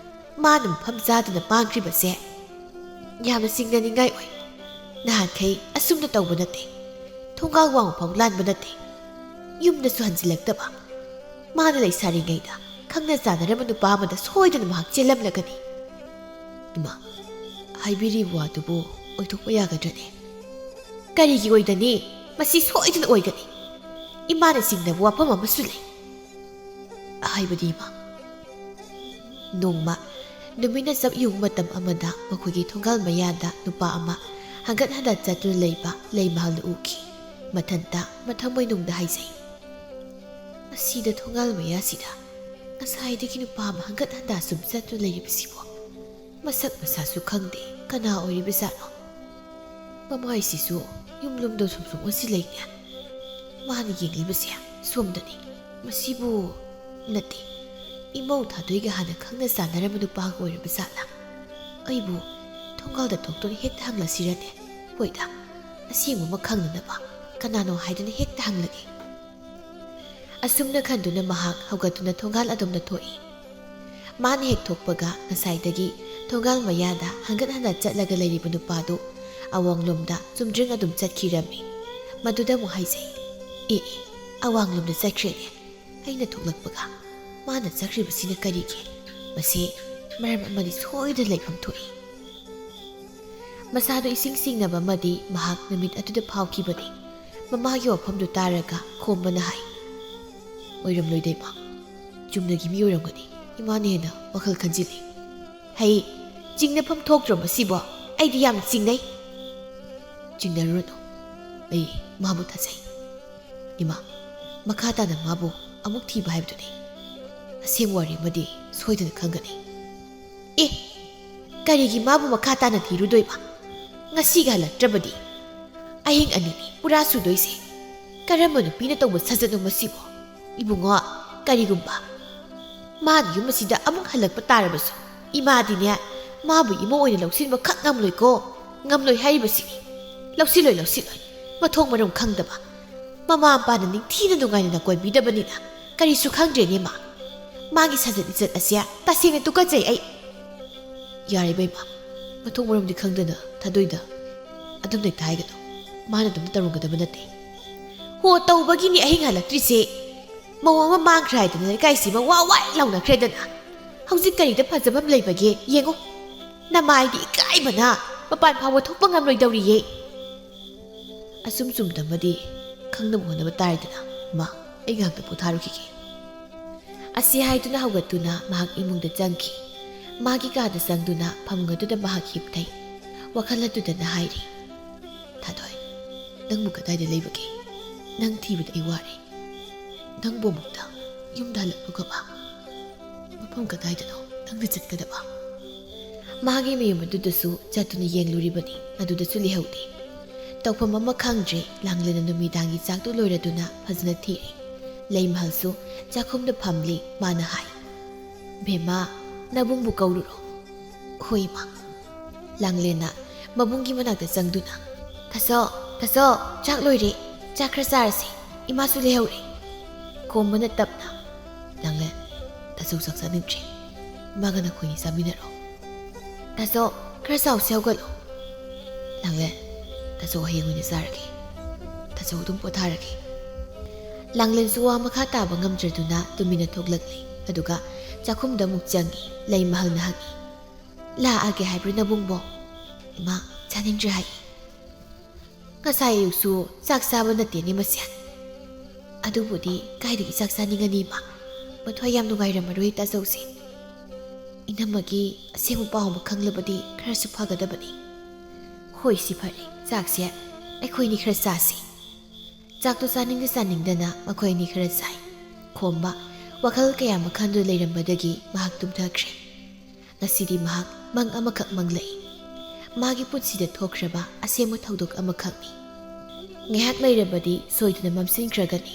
ꯃꯥꯅ ꯃꯐꯝ ꯆꯥꯗꯨꯅ ꯃꯥꯡꯈ꯭ꯔꯤꯕꯁꯦ ꯌꯥꯝꯅ ꯆꯤꯡꯅꯅꯤꯡꯉꯥꯏ ꯑꯣꯏ꯫ ꯅꯍꯥꯟꯈꯩ ꯑꯁꯨꯝꯅ ꯇꯧꯕ ꯅꯠꯇꯦ꯫ ꯊꯣꯡꯒꯥꯜ ꯋꯥꯡꯃ ꯐꯥꯎ ꯂꯥꯟꯕ ꯅꯠꯇꯦ꯫ ꯌꯨꯝꯗꯁꯨ ꯍꯟꯖꯤꯜꯂꯛꯇꯕ꯫ ꯃꯥꯅ ꯂꯩꯁꯥꯔꯤꯉꯩꯗ ꯈꯪꯅ ꯆꯥꯟꯅꯔꯕ ꯅꯨꯄꯥ ꯑꯃꯗ ꯁꯣꯏꯗꯅ ꯃꯍꯥꯛ ꯆꯦꯜꯂꯝꯂꯒꯅꯤ꯫ ꯏꯃꯥ, ꯍꯥꯏꯕꯤꯔꯤꯕ ꯋꯥꯗꯨꯕꯨ ꯑꯣꯏꯊꯣꯛꯄ ꯌꯥꯒꯗ꯭ꯔꯅꯦ? ꯀꯔꯤꯒꯤ ꯑꯣꯏꯗꯅꯤ? ꯃꯁꯤ ꯁꯣꯏꯗꯅ ꯑꯣꯏꯒꯅꯤ꯫ ꯏꯃꯥꯅ ꯆꯤꯡꯅꯕ ꯋꯥꯐꯝ ꯑꯃꯁꯨ ꯂꯩ꯫ ꯍꯥꯏꯕꯗꯤ ꯏꯃꯥ, ꯅꯣꯡꯃ ꯅꯨꯃꯤꯠꯅ ꯆꯞ ꯌꯨꯡ ꯃꯇꯝ ꯑꯃꯗ ꯃꯈꯣꯏꯒꯤ ꯊꯣꯡꯒꯥꯜ ꯃꯌꯥꯗ ꯅꯨꯄꯥ ꯑꯃ ꯍꯪꯒꯠ ꯍꯟꯗꯥ ꯆꯠꯇꯨꯅ ꯂꯩꯕ ꯂꯩꯃꯍꯜꯅ ꯎꯈꯤ꯫ ꯃꯊꯟꯇ ꯃꯊꯃꯣꯏꯅꯨꯡꯗ ꯍꯥꯏꯖꯩ, ꯑꯁꯤꯗ ꯊꯣꯡꯒꯥꯜ ꯃꯌꯥꯁꯤꯗ ꯉꯁꯥꯏꯗꯒꯤ ꯅꯨꯄꯥ ꯑꯃ ꯍꯪꯒꯠ ꯍꯟꯗꯥ ꯁꯨꯝ ꯆꯠꯇꯨꯅ ꯂꯩꯔꯤꯕꯁꯤꯕꯣ ꯃꯁꯛ ꯃꯁꯥꯁꯨ ꯈꯪꯗꯦ, ꯀꯅꯥ ꯑꯣꯏꯔꯤꯕꯖꯥꯠꯅꯣ? ꯃꯃꯥꯏꯁꯤꯁꯨ ꯌꯨꯝ ꯂꯣꯝꯗ ꯁꯨꯝ ꯑꯣꯟꯁꯤ ꯂꯩꯅꯦ ꯃꯥꯅ ꯌꯦꯡꯂꯤꯕꯁꯦ ꯁꯣꯝꯗꯅꯤ ꯃꯁꯤꯕꯨ ꯅꯠꯇꯦ ꯏꯃꯧ ꯊꯥꯗꯣꯏꯒ ꯍꯥꯟꯅ ꯈꯪꯅ ꯆꯥꯟꯅꯔꯕ ꯅꯨꯄꯥꯒ ꯑꯣꯏꯔꯕ ꯖꯥꯠꯂꯥ ꯑꯩꯕꯨ ꯊꯣꯡꯒꯥꯜꯗ ꯊꯣꯛꯇꯨꯅ ꯍꯦꯛꯇ ꯍꯪꯂꯁꯤꯔꯅꯦ ꯍꯣꯏꯗ ꯑꯁꯦꯡꯕ ꯑꯃ ꯈꯪꯅꯅꯕ ꯀꯅꯥꯅꯣ ꯍꯥꯏꯗꯨꯅ ꯍꯦꯛꯇ ꯍꯪꯂꯒꯦ ꯑꯁꯨꯝꯅ ꯈꯟꯗꯨꯅ ꯃꯍꯥꯛ ꯍꯧꯒꯠꯇꯨꯅ ꯊꯣꯡꯒꯥꯜ ꯑꯗꯣꯝꯗ ꯊꯣꯛꯏ ꯃꯥꯅ ꯍꯦꯛ ꯊꯣꯛꯄꯒ ꯉꯁꯥꯏꯗꯒꯤ ꯊꯣꯡꯒꯥꯜ ꯃꯌꯥꯗ ꯍꯪꯒꯠ ꯍꯟꯗ ꯆꯠꯂꯒ ꯂꯩꯔꯤꯕ ꯅꯨꯄꯥꯗꯨ ꯑꯋꯥꯡꯂꯣꯝꯗ ꯆꯨꯝꯗ꯭ꯔꯤꯡ ꯑꯗꯨꯝ ꯆꯠꯈꯤꯔꯝꯃꯤ ꯃꯗꯨꯗ ꯑꯃꯨꯛ ꯍꯥꯏꯖꯩ ꯑꯦ ꯑꯋꯥꯡꯂꯣꯝꯗ ꯆꯠꯈ꯭ꯔꯦꯅꯦ ꯑꯩꯅ ꯊꯣꯛꯂꯛꯄꯒ ꯃꯥꯅ ꯆꯠꯈ꯭ꯔꯤꯕꯁꯤꯅ ꯀꯔꯤꯒꯤ ꯃꯁꯤ ꯃꯔꯝ ꯑꯃꯗꯤ ꯁꯣꯏꯗꯅ ꯂꯩꯐꯝ ꯊꯣꯛꯏ ꯃꯁꯥꯗꯨ ꯏꯁꯤꯡ ꯁꯤꯡꯅꯕ ꯑꯃꯗꯤ ꯃꯍꯥꯛ ꯅꯨꯃꯤꯠ ꯑꯗꯨꯗ ꯐꯥꯎꯈꯤꯕꯅꯤ ꯃꯃꯥꯒꯤ ꯋꯥꯐꯝꯗꯨ ꯇꯥꯔꯒ ꯈꯣꯝꯕꯅ ꯍꯥꯏ ꯑꯣꯏꯔꯝꯂꯣꯏꯗꯩꯃ ꯆꯨꯝꯅꯒꯤ ꯃꯤ ꯑꯣꯏꯔꯝꯒꯅꯤ ꯏꯃꯥꯅ ꯍꯦꯟꯅ ꯋꯥꯈꯜ ꯈꯟꯖꯤꯜꯂꯤ ꯍꯩ ꯆꯤꯡꯅꯐꯝ ꯊꯣꯛꯇ꯭ꯔꯣ ꯃꯁꯤꯕꯣ ꯑꯩꯗꯤ ꯌꯥꯝ ꯆꯤꯡꯅꯩ ꯆꯤꯡꯅꯔꯨꯔꯅꯨ ꯑꯩ ꯃꯥꯕꯨ ꯊꯥꯖꯩ ꯏꯃꯥ ꯃꯈꯥ ꯇꯥꯅ ꯃꯥꯕꯨ ꯑꯃꯨꯛ ꯊꯤꯕ ꯍꯥꯏꯕꯗꯨꯅꯤ ꯑꯁꯦꯡꯕ ꯋꯥꯔꯤ ꯑꯃꯗꯤ ꯁꯣꯏꯗꯅ ꯈꯪꯒꯅꯤ ꯑꯦ ꯀꯔꯤꯒꯤ ꯃꯥꯕꯨ ꯃꯈꯥ ꯇꯥꯅ ꯊꯤꯔꯨꯗꯣꯏꯕ ꯉꯁꯤꯒ ꯍꯜꯂꯛꯇ꯭ꯔꯕꯗꯤ ꯑꯍꯤꯡ ꯑꯅꯤꯅꯤ ꯄꯨꯔꯥ ꯁꯨꯗꯣꯏꯁꯦ ꯀꯔꯝꯕ ꯅꯨꯄꯤꯅ ꯇꯧꯕ ꯁꯥꯖꯠꯅꯣ ꯃꯁꯤꯕꯣ ꯏꯕꯨꯡꯉꯣ ꯀꯔꯤꯒꯨꯝꯕ ꯃꯥꯅ ꯌꯨꯝ ꯑꯁꯤꯗ ꯑꯃꯨꯛ ꯍꯜꯂꯛꯄ ꯇꯥꯔꯕꯁꯨ ꯏꯃꯥꯗꯤꯅꯦ ꯃꯥꯕꯨ ꯏꯃꯧ ꯑꯣꯏꯅ ꯂꯧꯁꯤꯟꯕ ꯈꯛ ꯉꯝꯂꯣꯏꯀꯣ ꯉꯝꯂꯣꯏ ꯍꯥꯏꯔꯤꯕꯁꯤꯅꯤ ꯂꯧꯁꯤꯜꯂꯣꯏ ꯃꯊꯣꯡ ꯃꯔꯝ ꯈꯪꯗꯕ ꯃꯃꯥ ꯃꯄꯥꯅ ꯅꯤꯡꯊꯤꯅ ꯅꯨꯡꯉꯥꯏꯅ ꯀꯣꯏꯕꯤꯗꯕꯅꯤꯅ ꯀꯔꯤꯁꯨ ꯈꯪꯗ꯭ꯔꯦꯅꯦ ꯃꯥꯒꯤ ꯁꯥꯖꯠ ꯂꯤꯆꯠ ꯑꯁꯦ ꯇꯁꯦꯡꯅ ꯇꯨꯀꯠꯆꯩ ꯑꯩ ꯌꯥꯔꯤꯕ ꯏꯃꯥ ꯃꯊꯣꯡ ꯃꯔꯝꯗꯤ ꯈꯪꯗꯅ ꯊꯥꯗꯣꯏꯗ ꯑꯗꯨꯝ ꯂꯩꯇ ꯍꯥꯏꯒꯅꯨ ꯃꯥꯅ ꯑꯗꯨꯝ ꯇꯧꯔꯝꯒꯗꯕ ꯅꯠꯇꯦ ꯍꯣ ꯇꯧꯕꯒꯤꯅꯤ ꯑꯍꯤꯡ ꯍꯜꯂꯛꯇ꯭ꯔꯤꯁꯦ ꯃꯧ ꯑꯃ ꯃꯥꯡꯈ꯭ꯔꯦ ꯍꯥꯏꯗꯅ ꯂꯩꯀꯥꯏꯁꯤꯃ ꯋꯥ ꯋꯥ ꯂꯥꯎꯅꯈ꯭ꯔꯦꯗꯅ ꯍꯧꯖꯤꯛ ꯀꯔꯤꯗ ꯐꯖꯐꯝ ꯂꯩꯕꯒꯦ ꯌꯦꯡꯉꯣ ꯅꯃꯥꯏꯗꯤ ꯏꯀꯥꯏꯕꯅ ꯃꯄꯥꯟ ꯐꯥꯎꯕ ꯊꯣꯛꯄ ꯉꯝꯂꯣꯏꯗꯧꯔꯤꯌꯦ ꯑꯁꯨꯝ ꯆꯨꯝꯗꯃꯗꯤ ꯈꯪꯅꯕ ꯍꯣꯠꯅꯕ ꯇꯥꯔꯦꯗꯅ ꯃꯥ ꯑꯩ ꯉꯥꯛꯇ ꯄꯣꯊꯥꯔꯨꯈꯤꯒꯦ ꯑꯁꯤ ꯍꯥꯏꯗꯨꯅ ꯍꯧꯒꯠꯇꯨꯅ ꯃꯍꯥꯛ ꯏꯃꯨꯡꯗ ꯆꯪꯈꯤ ꯃꯥꯒꯤ ꯀꯥꯗ ꯆꯪꯗꯨꯅ ꯐꯃꯨꯡ ꯑꯗꯨꯗ ꯃꯍꯥꯛ ꯍꯤꯞꯊꯩ ꯋꯥꯈꯜ ꯑꯗꯨꯗꯅ ꯍꯥꯏꯔꯤ ꯊꯥꯗꯣꯏ ꯅꯪꯕꯨ ꯀꯗꯥꯏꯗ ꯂꯩꯕꯒꯦ ꯅꯪ ꯊꯤꯕꯗ ꯑꯩ ꯋꯥꯔꯦ ꯅꯪꯕꯨ ꯑꯃꯨꯛꯇ ꯌꯨꯝꯗ ꯍꯜꯂꯛꯂꯨꯒꯕ ꯃꯐꯝ ꯀꯗꯥꯏꯗꯅꯣ ꯅꯪꯅ ꯆꯠꯀꯗꯕ ꯃꯥꯒꯤ ꯃꯌꯨꯝ ꯑꯗꯨꯗꯁꯨ ꯆꯠꯇꯨꯅ ꯌꯦꯡꯂꯨꯔꯤꯕꯅꯤ ꯑꯗꯨꯗꯁꯨ ꯂꯩꯍꯧꯗꯦ ꯇꯧꯐꯝ ꯑꯃ ꯈꯪꯗ꯭ꯔꯦ ꯂꯥꯡꯂꯦꯟꯅ ꯅꯨꯃꯤꯗꯥꯡꯒꯤ ꯆꯥꯛꯇꯨ ꯂꯣꯏꯔꯗꯨꯅ ꯐꯖꯅ ꯊꯤꯔꯤ ꯂꯩꯃꯍꯜꯁꯨ ꯆꯥꯛꯈꯨꯝꯗ ꯐꯝꯂꯤ ꯃꯥꯅ ꯍꯥꯏ ꯚꯦꯃꯥ ꯅꯕꯨꯡꯕꯨ ꯀꯧꯔꯨꯔꯣ ꯍꯣꯏ ꯏꯃꯥ ꯂꯥꯡꯂꯦꯟꯅ ꯃꯕꯨꯡꯒꯤ ꯃꯅꯥꯛꯇ ꯆꯪꯗꯨꯅ ꯊꯥꯁꯣ ꯆꯥꯛ ꯂꯣꯏꯔꯦ ꯆꯥꯛ ꯈꯔ ꯆꯥꯔꯁꯤ ꯏꯃꯥꯁꯨ ꯂꯩꯍꯧꯔꯦ ꯈꯣꯝꯕꯅ ꯇꯞꯅ ꯂꯥꯡꯂꯦꯟ ꯊꯥꯁꯧ ꯆꯥꯛ ꯆꯥꯅꯤꯡꯗ꯭ꯔꯤ ꯏꯃꯥꯒ ꯅꯈꯣꯏꯅꯤ ꯆꯥꯃꯤꯟꯅꯔꯣ ꯊꯥꯁꯣ ꯈꯔ ꯆꯥꯎꯁꯤ ꯍꯧꯒꯠꯂꯣ ꯂꯥꯡꯂꯦꯟ ꯊꯥꯁꯧ ꯍꯌꯦꯡ ꯑꯣꯏꯅ ꯆꯥꯔꯒꯦ ꯊꯥꯁꯧ ꯑꯗꯨꯝ ꯄꯣꯊꯥꯔꯒꯦ ꯂꯥꯡꯂꯦꯟꯁꯨ ꯋꯥ ꯃꯈꯥ ꯇꯥꯕ ꯉꯝꯗ꯭ꯔꯗꯨꯅ ꯇꯨꯃꯤꯟꯅ ꯊꯣꯛꯂꯛꯂꯤ ꯑꯗꯨꯒ ꯆꯥꯛꯈꯨꯝꯗ ꯑꯃꯨꯛ ꯆꯪꯉꯤ ꯂꯩꯃꯍꯜꯅ ꯍꯪꯉꯤ ꯂꯥꯛꯑꯒꯦ ꯍꯥꯏꯕ꯭ꯔꯣ ꯅꯕꯨꯡꯕꯣ ꯏꯃꯥ ꯆꯥꯅꯤꯡꯗ꯭ꯔꯦ ꯍꯥꯏ ꯉꯁꯥꯏ ꯑꯌꯨꯛꯁꯨ ꯆꯥꯛ ꯆꯥꯕ ꯅꯠꯇꯦꯅꯦ ꯃꯁꯦ ꯑꯗꯨꯕꯨꯗꯤ ꯀꯥꯏꯗꯒꯤ ꯆꯥꯛ ꯆꯥꯅꯤꯡꯒꯅꯤ ꯏꯃꯥ ꯃꯊ꯭ꯋꯥꯏ ꯌꯥꯝ ꯅꯨꯡꯉꯥꯏꯔꯝꯃꯔꯣꯏ ꯇꯥꯆꯧꯁꯦ ꯏꯅꯝꯃꯒꯤ ꯑꯁꯦꯡꯕ ꯄꯥꯎ ꯑꯃ ꯈꯪꯂꯕꯗꯤ ꯈꯔꯁꯨ ꯐꯒꯗꯕꯅꯤ ꯍꯣꯏ ꯁꯤ ꯐꯔꯦ ꯆꯥꯛꯁꯦ ꯑꯩꯈꯣꯏꯅꯤ ꯈꯔ ꯆꯥꯁꯤ ꯆꯥꯛꯇꯣ ꯆꯥꯅꯤꯡꯗꯅ ꯃꯈꯣꯏ ꯑꯅꯤ ꯈꯔ ꯆꯥꯏ ꯈꯣꯝꯕ ꯋꯥꯈꯜ ꯀꯌꯥ ꯑꯃ ꯈꯟꯗꯨꯅ ꯂꯩꯔꯝꯕꯗꯒꯤ ꯃꯍꯥꯛ ꯇꯨꯝꯊꯈ꯭ꯔꯦ ꯉꯁꯤꯗꯤ ꯃꯍꯥꯛ ꯃꯪ ꯑꯃꯈꯛ ꯃꯪꯂꯛꯏ ꯃꯥꯒꯤ ꯄꯨꯟꯁꯤꯗ ꯊꯣꯛꯈ꯭ꯔꯕ ꯑꯁꯦꯡꯕ ꯊꯧꯗꯣꯛ ꯑꯃꯈꯛꯅꯤ ꯉꯥꯏꯍꯥꯛ ꯂꯩꯔꯕꯗꯤ ꯁꯣꯏꯗꯅ ꯃꯝꯁꯤꯟꯈ꯭ꯔꯒꯅꯤ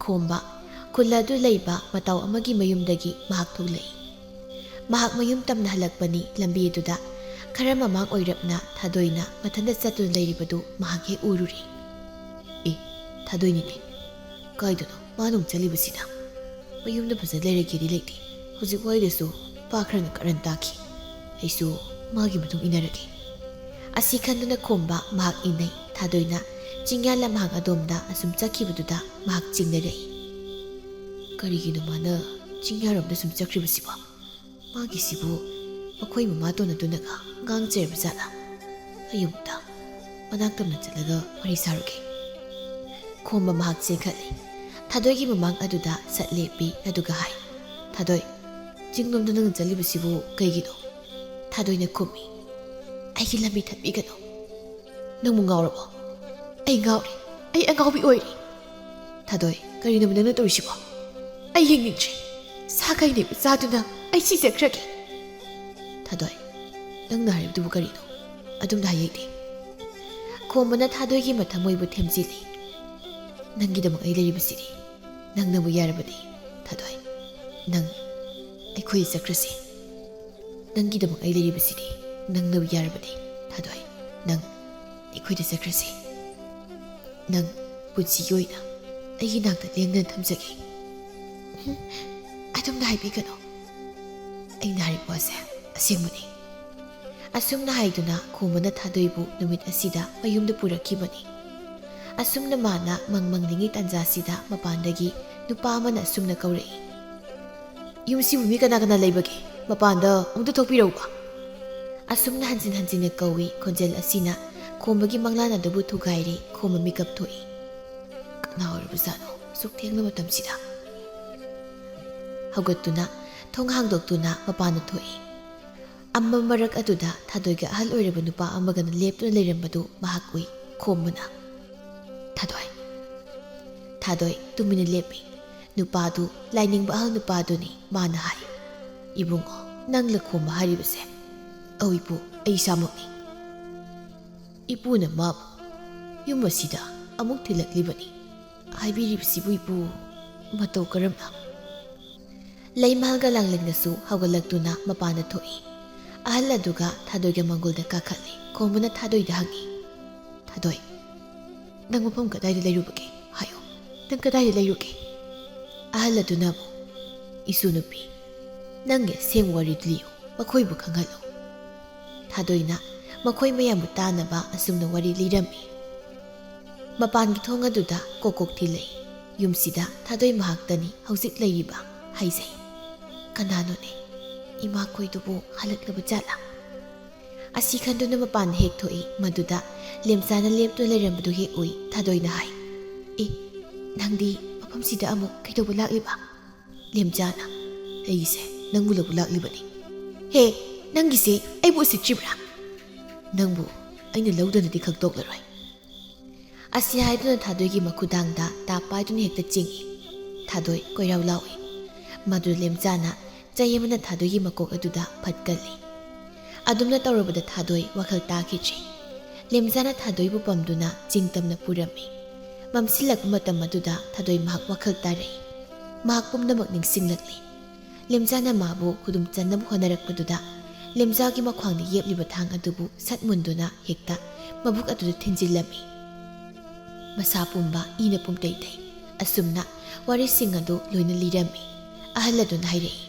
ꯈꯣꯝꯕ ꯈꯨꯜ ꯑꯗꯨ ꯂꯩꯕ ꯃꯇꯥꯎ ꯑꯃꯒꯤ ꯃꯌꯨꯝꯗꯒꯤ ꯃꯍꯥꯛ ꯊꯣꯛꯂꯛꯏ ꯃꯍꯥꯛ ꯃꯌꯨꯝ ꯇꯝꯅ ꯍꯜꯂꯛꯄꯅꯤ ꯂꯝꯕꯤ ꯑꯗꯨꯗ ꯈꯔ ꯃꯃꯥꯡ ꯑꯣꯏꯔꯞꯅ ꯊꯥꯗꯣꯏꯅ ꯃꯊꯟꯇ ꯆꯠꯇꯨꯅ ꯂꯩꯔꯤꯕꯗꯨ ꯃꯍꯥꯛ ꯍꯦꯛ ꯎꯔꯨꯔꯤ ꯑꯦ ꯊꯥꯗꯣꯏꯅꯤꯅꯦ ꯀꯥꯏꯗꯅꯣ ꯃꯥꯅ ꯑꯃꯨꯛ ꯆꯠꯂꯤꯕꯁꯤꯅ ꯃꯌꯨꯝꯗ ꯐꯖꯅ ꯂꯩꯔꯒꯦꯗꯤ ꯂꯩꯇꯦ ꯍꯧꯖꯤꯛ ꯋꯥꯏꯗꯁꯨ ꯄꯥ ꯈꯔꯅ ꯀꯔꯟ ꯇꯥꯈꯤ ꯑꯩꯁꯨ ꯃꯥꯒꯤ ꯃꯇꯨꯡ ꯏꯟꯅꯔꯒꯦ ꯑꯁꯤ ꯈꯟꯗꯨꯅ ꯈꯣꯝꯕ ꯃꯍꯥꯛ ꯏꯟꯅꯩ ꯊꯥꯗꯣꯏꯅ ꯆꯤꯡꯌꯥ ꯂꯝꯍꯥꯡ ꯑꯗꯣꯝꯗ ꯑꯁꯨꯝ ꯆꯠꯈꯤꯕꯗꯨꯗ ꯃꯍꯥꯛ ꯆꯤꯡꯅꯔꯛꯏ ꯀꯔꯤꯒꯤꯅꯣ ꯃꯥꯅ ꯆꯤꯡꯌꯥꯔꯣꯝꯗ ꯁꯨꯝ ꯆꯠꯈ꯭ꯔꯤꯕꯁꯤꯕꯣ ꯃꯥꯒꯤꯁꯤꯕꯨ ꯃꯈꯣꯏ ꯃꯃꯥꯇꯣꯟꯅꯗꯨꯅꯒ ꯉꯥꯡꯖꯔꯕ ꯖꯥꯠꯂꯥ ꯑꯌꯨꯛꯇ ꯃꯅꯥꯛ ꯇꯝꯅ ꯆꯠꯂꯒ ꯋꯥꯔꯤ ꯁꯥꯔꯨꯒꯦ ꯈꯣꯝꯕ ꯃꯍꯥꯛ ꯆꯦꯟꯈꯠꯂꯤ ꯊꯥꯗꯣꯏꯒꯤ ꯃꯃꯥꯡ ꯑꯗꯨꯗ ꯁꯠ ꯂꯦꯞꯄꯤ ꯑꯗꯨꯒ ꯍꯥꯏ ꯊꯥꯗꯣꯏ ꯆꯤꯡꯂꯣꯝꯗ ꯅꯪꯅ ꯆꯠꯂꯤꯕꯁꯤꯕꯨ ꯀꯩꯒꯤꯅꯣ ꯊꯥꯗꯣꯏꯅ ꯈꯨꯝꯃꯤ ꯑꯩꯒꯤ ꯂꯝꯕꯤ ꯊꯠꯄꯤꯒꯅꯨ ꯅꯪꯕꯨ ꯉꯥꯎꯔꯕꯣ ꯑꯩ ꯉꯥꯎꯔꯦ ꯑꯩ ꯑꯉꯥꯎꯕꯤ ꯑꯣꯏꯔꯤ ꯊꯥꯗꯣꯏ ꯀꯔꯤꯅꯣ ꯅꯪꯅ ꯇꯧꯔꯤꯁꯤꯕꯣ ꯑꯩ ꯌꯦꯡꯅꯤꯡꯗ꯭ꯔꯦ ꯁꯥ ꯀꯩꯅꯦꯕꯨ ꯆꯥꯗꯨꯅ ꯑꯩ ꯁꯤꯖꯈ꯭ꯔꯒꯦ ꯊꯥꯗꯣꯏ ꯅꯪꯅ ꯍꯥꯏꯔꯤꯕꯗꯨꯕꯨ ꯀꯔꯤꯅꯣ ꯑꯗꯨꯝꯅ ꯍꯥꯏꯌꯦꯛꯇꯦ ꯈꯣꯝꯕꯅ ꯊꯥꯗꯣꯏꯒꯤ ꯃꯊꯃꯣꯏꯕꯨ ꯊꯦꯝꯖꯤꯜꯂꯤ. ꯅꯪꯒꯤꯗꯃꯛ ꯑꯩ ꯂꯩꯔꯤꯕꯁꯤꯗꯤ ꯅꯪꯅꯕꯨ ꯌꯥꯔꯕꯗꯤ ꯊꯥꯗꯣꯏ, ꯅꯪ ꯑꯩꯈꯣꯏ ꯆꯠꯈ꯭ꯔꯁꯤ. ꯅꯪꯒꯤꯗꯃꯛ ꯑꯩ ꯂꯩꯔꯤꯕꯁꯤꯗꯤ ꯅꯪꯅꯕꯨ ꯌꯥꯔꯕꯗꯤ ꯊꯥꯗꯣꯏ, ꯅꯪ ꯑꯩꯈꯣꯏꯗ ꯆꯠꯈ꯭ꯔꯁꯤ. ꯅꯪ ꯄꯨꯟꯁꯤꯒꯤ ꯑꯣꯏꯅ ꯑꯩꯒꯤ ꯅꯥꯛꯇ ꯂꯦꯡꯗꯅ ꯊꯝꯖꯒꯦ. ꯑꯗꯨꯝꯅ ꯍꯥꯏꯕꯤꯒꯅꯨ. ꯑꯩꯅ ꯍꯥꯏꯔꯤꯕ ꯋꯥꯁꯦ ꯑꯁꯦꯡꯕꯅꯤ. ꯑꯁꯨꯝꯅ ꯍꯥꯏꯗꯨꯅ ꯈꯣꯝꯕꯅ ꯊꯥꯗꯣꯏꯕꯨ ꯅꯨꯃꯤꯠ ꯑꯁꯤꯗ ꯃꯌꯨꯝꯗ ꯄꯨꯔꯛꯈꯤꯕꯅꯤ. ꯑꯁꯨꯝꯅ ꯃꯥꯅ ꯃꯪꯂꯤꯉꯩ ꯇꯥꯟꯖꯥꯁꯤꯗ ꯃꯄꯥꯟꯗꯒꯤ ꯅꯨꯄꯥ ꯑꯃꯅ ꯑꯁꯨꯝꯅ ꯀꯧꯔꯛꯏ. ꯌꯨꯝꯁꯤꯕꯨ ꯃꯤ ꯀꯅꯥ ꯀꯅꯥ ꯂꯩꯕꯒꯦ? ꯃꯄꯥꯟꯗ ꯑꯃꯨꯛꯇ ꯊꯣꯛꯄꯤꯔꯛꯎꯕ. ꯑꯁꯨꯝꯅ ꯍꯟꯖꯤꯟ ꯍꯟꯖꯤꯟꯅ ꯀꯧꯏ. ꯈꯣꯟꯖꯦꯜ ꯑꯁꯤꯅ ꯈꯣꯝꯕꯒꯤ ꯃꯪꯂꯥꯟ ꯑꯗꯨꯕꯨ ꯊꯨꯒꯥꯏꯔꯤ. ꯈꯣꯝꯕ ꯃꯤꯀꯞ ꯊꯣꯛꯏ. ꯀꯅꯥ ꯑꯣꯏꯔꯕꯖꯥꯠꯅꯣ ꯁꯨꯛ ꯊꯦꯡꯅ ꯃꯇꯝꯁꯤꯗ? ꯍꯧꯒꯠꯇꯨꯅ ꯊꯣꯡ ꯍꯥꯡꯗꯣꯛꯇꯨꯅ ꯃꯄꯥꯟꯗ ꯊꯣꯛꯏ. ꯑꯃ ꯃꯔꯛ ꯑꯗꯨꯗ ꯊꯥꯗꯣꯏꯒ ꯑꯍꯜ ꯑꯣꯏꯔꯕ ꯅꯨꯄꯥ ꯑꯃꯒꯅ ꯂꯦꯞꯇꯨꯅ ꯂꯩꯔꯝꯕꯗꯨ ꯃꯍꯥꯛ ꯎꯏ. ꯈꯣꯝꯕꯅ ꯊꯥꯗꯣꯏ. ꯊꯥꯗꯣꯏ ꯇꯨꯃꯤꯟꯅ ꯂꯦꯞꯄꯤ. ꯅꯨꯄꯥꯗꯨ ꯂꯥꯏꯅꯤꯡꯕ ꯑꯍꯜ ꯅꯨꯄꯥꯗꯨꯅꯤ. ꯃꯥꯅ ꯍꯥꯏ, ꯏꯕꯨꯡꯉꯣ, ꯅꯪꯂ ꯈꯣꯝꯕ ꯍꯥꯏꯔꯤꯕꯁꯦ? ꯑꯧ ꯏꯄꯨ, ꯑꯩ ꯏꯁꯥꯃꯛꯅꯤ. ꯏꯄꯨꯅ ꯃꯥꯕꯨ ꯌꯨꯝ ꯑꯁꯤꯗ ꯑꯃꯨꯛ ꯊꯤꯜꯂꯛꯂꯤꯕꯅꯤ. ꯍꯥꯏꯕꯤꯔꯤꯕꯁꯤꯕꯨ ꯏꯄꯨ ꯃꯇꯧ ꯀꯔꯝꯅ? ꯂꯩꯃꯍꯜꯒ ꯂꯥꯡꯂꯦꯟꯒꯁꯨ ꯍꯧꯒꯠꯂꯛꯇꯨꯅ ꯃꯄꯥꯟꯗ ꯊꯣꯛꯏ. ꯑꯍꯜ ꯑꯗꯨꯒ ꯊꯥꯗꯣꯏꯒ ꯃꯪꯒꯣꯜꯗ ꯀꯥꯈꯠꯂꯤ. ꯈꯣꯝꯕꯅ ꯊꯥꯗꯣꯏꯗ ꯍꯪꯉꯤ, ꯊꯥꯗꯣꯏ, ꯅꯪ ꯃꯐꯝ ꯀꯗꯥꯏꯗ ꯂꯩꯔꯨꯕꯒꯦ? ꯍꯥꯏꯌꯣ, ꯅꯪ ꯀꯗꯥꯏꯗ ꯂꯩꯔꯨꯒꯦ? ꯑꯍꯜ ꯑꯗꯨꯅ ꯑꯃꯨꯛ, ꯏꯁꯨ ꯅꯨꯄꯤ, ꯅꯪꯒꯤ ꯑꯁꯦꯡꯕ ꯋꯥꯔꯤꯗꯨ ꯂꯤꯌꯨ, ꯃꯈꯣꯏꯕꯨ ꯈꯪꯍꯜꯂꯨ. ꯊꯥꯗꯣꯏꯅ ꯃꯈꯣꯏ ꯃꯌꯥꯝꯕꯨ ꯇꯥꯅꯕ ꯑꯁꯨꯝꯅ ꯋꯥꯔꯤ ꯂꯤꯔꯝꯃꯤ. ꯃꯄꯥꯟꯒꯤ ꯊꯣꯡ ꯑꯗꯨꯗ ꯀꯣꯛ ꯊꯤꯜꯂꯛꯏ. ꯌꯨꯝꯁꯤꯗ ꯊꯥꯗꯣꯏ ꯃꯍꯥꯛꯇꯅꯤ ꯍꯧꯖꯤꯛ ꯂꯩꯔꯤꯕ. ꯍꯥꯏꯖꯩ, ꯀꯅꯥꯅꯣꯅꯦ? ꯏꯃꯥꯈꯣꯏꯗꯨꯕꯨ ꯍꯜꯂꯛꯂꯕ ꯖꯥꯠꯂꯥ? ꯑꯁꯤ ꯈꯟꯗꯨꯅ ꯃꯄꯥꯟꯗ ꯍꯦꯛ ꯊꯣꯛꯏ. ꯃꯗꯨꯗ ꯂꯦꯝꯆꯥꯅ ꯂꯦꯞꯇꯨꯅ ꯂꯩꯔꯝꯕꯗꯨ ꯍꯦꯛ ꯎꯏ. ꯊꯥꯗꯣꯏꯅ ꯍꯥꯏ, ꯅꯪꯗꯤ ꯃꯐꯝꯁꯤꯗ ꯑꯃꯨꯛ ꯀꯩꯗꯧꯕ ꯂꯥꯛꯂꯤꯕ? ꯂꯦꯝꯆꯥꯅ, ꯑꯩꯒꯤꯁꯦ ꯅꯪꯕꯨ ꯂꯧꯕ ꯂꯥꯛꯂꯤꯕꯅꯤ. ꯍꯦ, ꯅꯪꯒꯤꯁꯦ ꯑꯩꯕꯨ ꯎꯁꯤꯠꯇ꯭ꯔꯤꯕ꯭ꯔꯥ? ꯅꯪꯕꯨ ꯑꯩꯅ ꯂꯧꯗꯅꯗꯤ ꯈꯪꯗꯣꯛꯂꯔꯣꯏ. ꯑꯁꯤ ꯍꯥꯏꯗꯨꯅ ꯊꯥꯗꯣꯏꯒꯤ ꯃꯈꯨꯗꯥꯡꯗ ꯇꯥ ꯄꯥꯏꯗꯨꯅ ꯍꯦꯛꯇ ꯆꯤꯡꯏ. ꯊꯥꯗꯣꯏ ꯀꯣꯏꯔꯥꯎ ꯂꯥꯎꯏ. ꯃꯗꯨ ꯂꯦꯝꯆꯥꯅ ꯆꯩ ꯑꯃꯅ ꯊꯥꯗꯣꯏꯒꯤ ꯃꯀꯣꯛ ꯑꯗꯨꯗ ꯐꯠꯀꯜꯂꯤ. ꯑꯗꯨꯝꯅ ꯇꯧꯔꯕꯗ ꯊꯥꯗꯣꯏ ꯋꯥꯈꯜ ꯇꯥꯈꯤꯗ꯭ꯔꯤ. ꯂꯦꯝꯆꯥꯅ ꯊꯥꯗꯣꯏꯕꯨ ꯄꯝꯗꯨꯅ ꯆꯤꯡꯇꯝꯅ ꯄꯨꯔꯝꯃꯤ. ꯃꯝꯁꯤꯜꯂꯛꯄ ꯃꯇꯝ ꯑꯗꯨꯗ ꯊꯥꯗꯣꯏ ꯃꯍꯥꯛ ꯋꯥꯈꯜ ꯇꯥꯔꯛꯏ. ꯃꯍꯥꯛ ꯄꯨꯝꯅꯃꯛ ꯅꯤꯡꯁꯤꯡꯂꯛꯂꯤ. ꯂꯦꯝꯆꯥꯅ ꯃꯥꯕꯨ ꯈꯨꯗꯨꯝ ꯆꯟꯅꯕ ꯍꯣꯠꯅꯔꯛꯄꯗꯨꯗ ꯂꯦꯝꯆꯥꯒꯤ ꯃꯈ꯭ꯋꯥꯡꯗ ꯌꯦꯞꯂꯤꯕ ꯊꯥꯡ ꯑꯗꯨꯕꯨ ꯁꯠ ꯃꯨꯟꯗꯨꯅ ꯍꯦꯛꯇ ꯃꯕꯨꯛ ꯑꯗꯨꯗ ꯊꯤꯟꯖꯤꯜꯂꯝꯃꯤ. ꯃꯁꯥ ꯄꯨꯝꯕ ꯏꯅ ꯄꯨꯝꯇꯩ. ꯑꯁꯨꯝꯅ ꯋꯥꯔꯤꯁꯤꯡ ꯑꯗꯨ ꯂꯣꯏꯅ ꯂꯤꯔꯝꯃꯤ. ꯑꯍꯜ ꯑꯗꯨꯅ ꯍꯥꯏꯔꯛꯏ,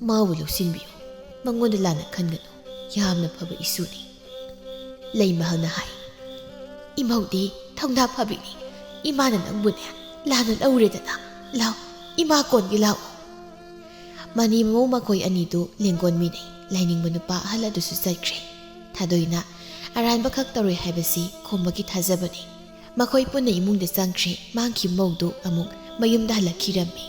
ꯃꯥꯕꯨ ꯂꯧꯁꯤꯟꯕꯤꯌꯨ, ꯃꯉꯣꯟꯗ ꯂꯥꯟꯅ ꯈꯟꯒꯅꯨ, ꯌꯥꯝꯅ ꯐꯕ ꯏꯁꯨꯅꯤ. ꯂꯩꯃꯍꯜꯅ ꯍꯥꯏ, ꯏꯃꯧꯗꯤ ꯊꯧꯅꯥ ꯐꯕꯤꯅꯤ. ꯏꯃꯥꯅ ꯅꯪꯕꯨꯅꯦ ꯂꯥꯟꯅ ꯂꯧꯔꯦꯗꯅ. ꯂꯥꯎ, ꯏꯃꯥ ꯀꯣꯟꯒꯤ ꯂꯥꯛꯑꯣ. ꯃꯅꯤ ꯃꯃꯧ ꯃꯈꯣꯏ ꯑꯅꯤꯗꯨ ꯂꯦꯡꯒꯣꯟꯃꯤꯟꯅꯩ. ꯂꯥꯏꯅꯤꯡꯕ ꯅꯨꯄꯥ ꯑꯍꯜ ꯑꯗꯨꯁꯨ ꯆꯠꯈ꯭ꯔꯦ. ꯊꯥꯗꯣꯏꯅ ꯑꯔꯥꯟꯕ ꯈꯛ ꯇꯧꯔꯣꯏ ꯍꯥꯏꯕꯁꯤ ꯈꯣꯝꯕꯒꯤ ꯊꯥꯖꯕꯅꯤ. ꯃꯈꯣꯏ ꯄꯨꯟꯅ ꯏꯃꯨꯡꯗ ꯆꯪꯈ꯭ꯔꯦ. ꯃꯥꯡꯈꯤꯕ ꯃꯧꯗꯨ ꯑꯃꯨꯛ ꯃꯌꯨꯝꯗ ꯍꯜꯂꯛꯈꯤꯔꯝꯃꯤ꯫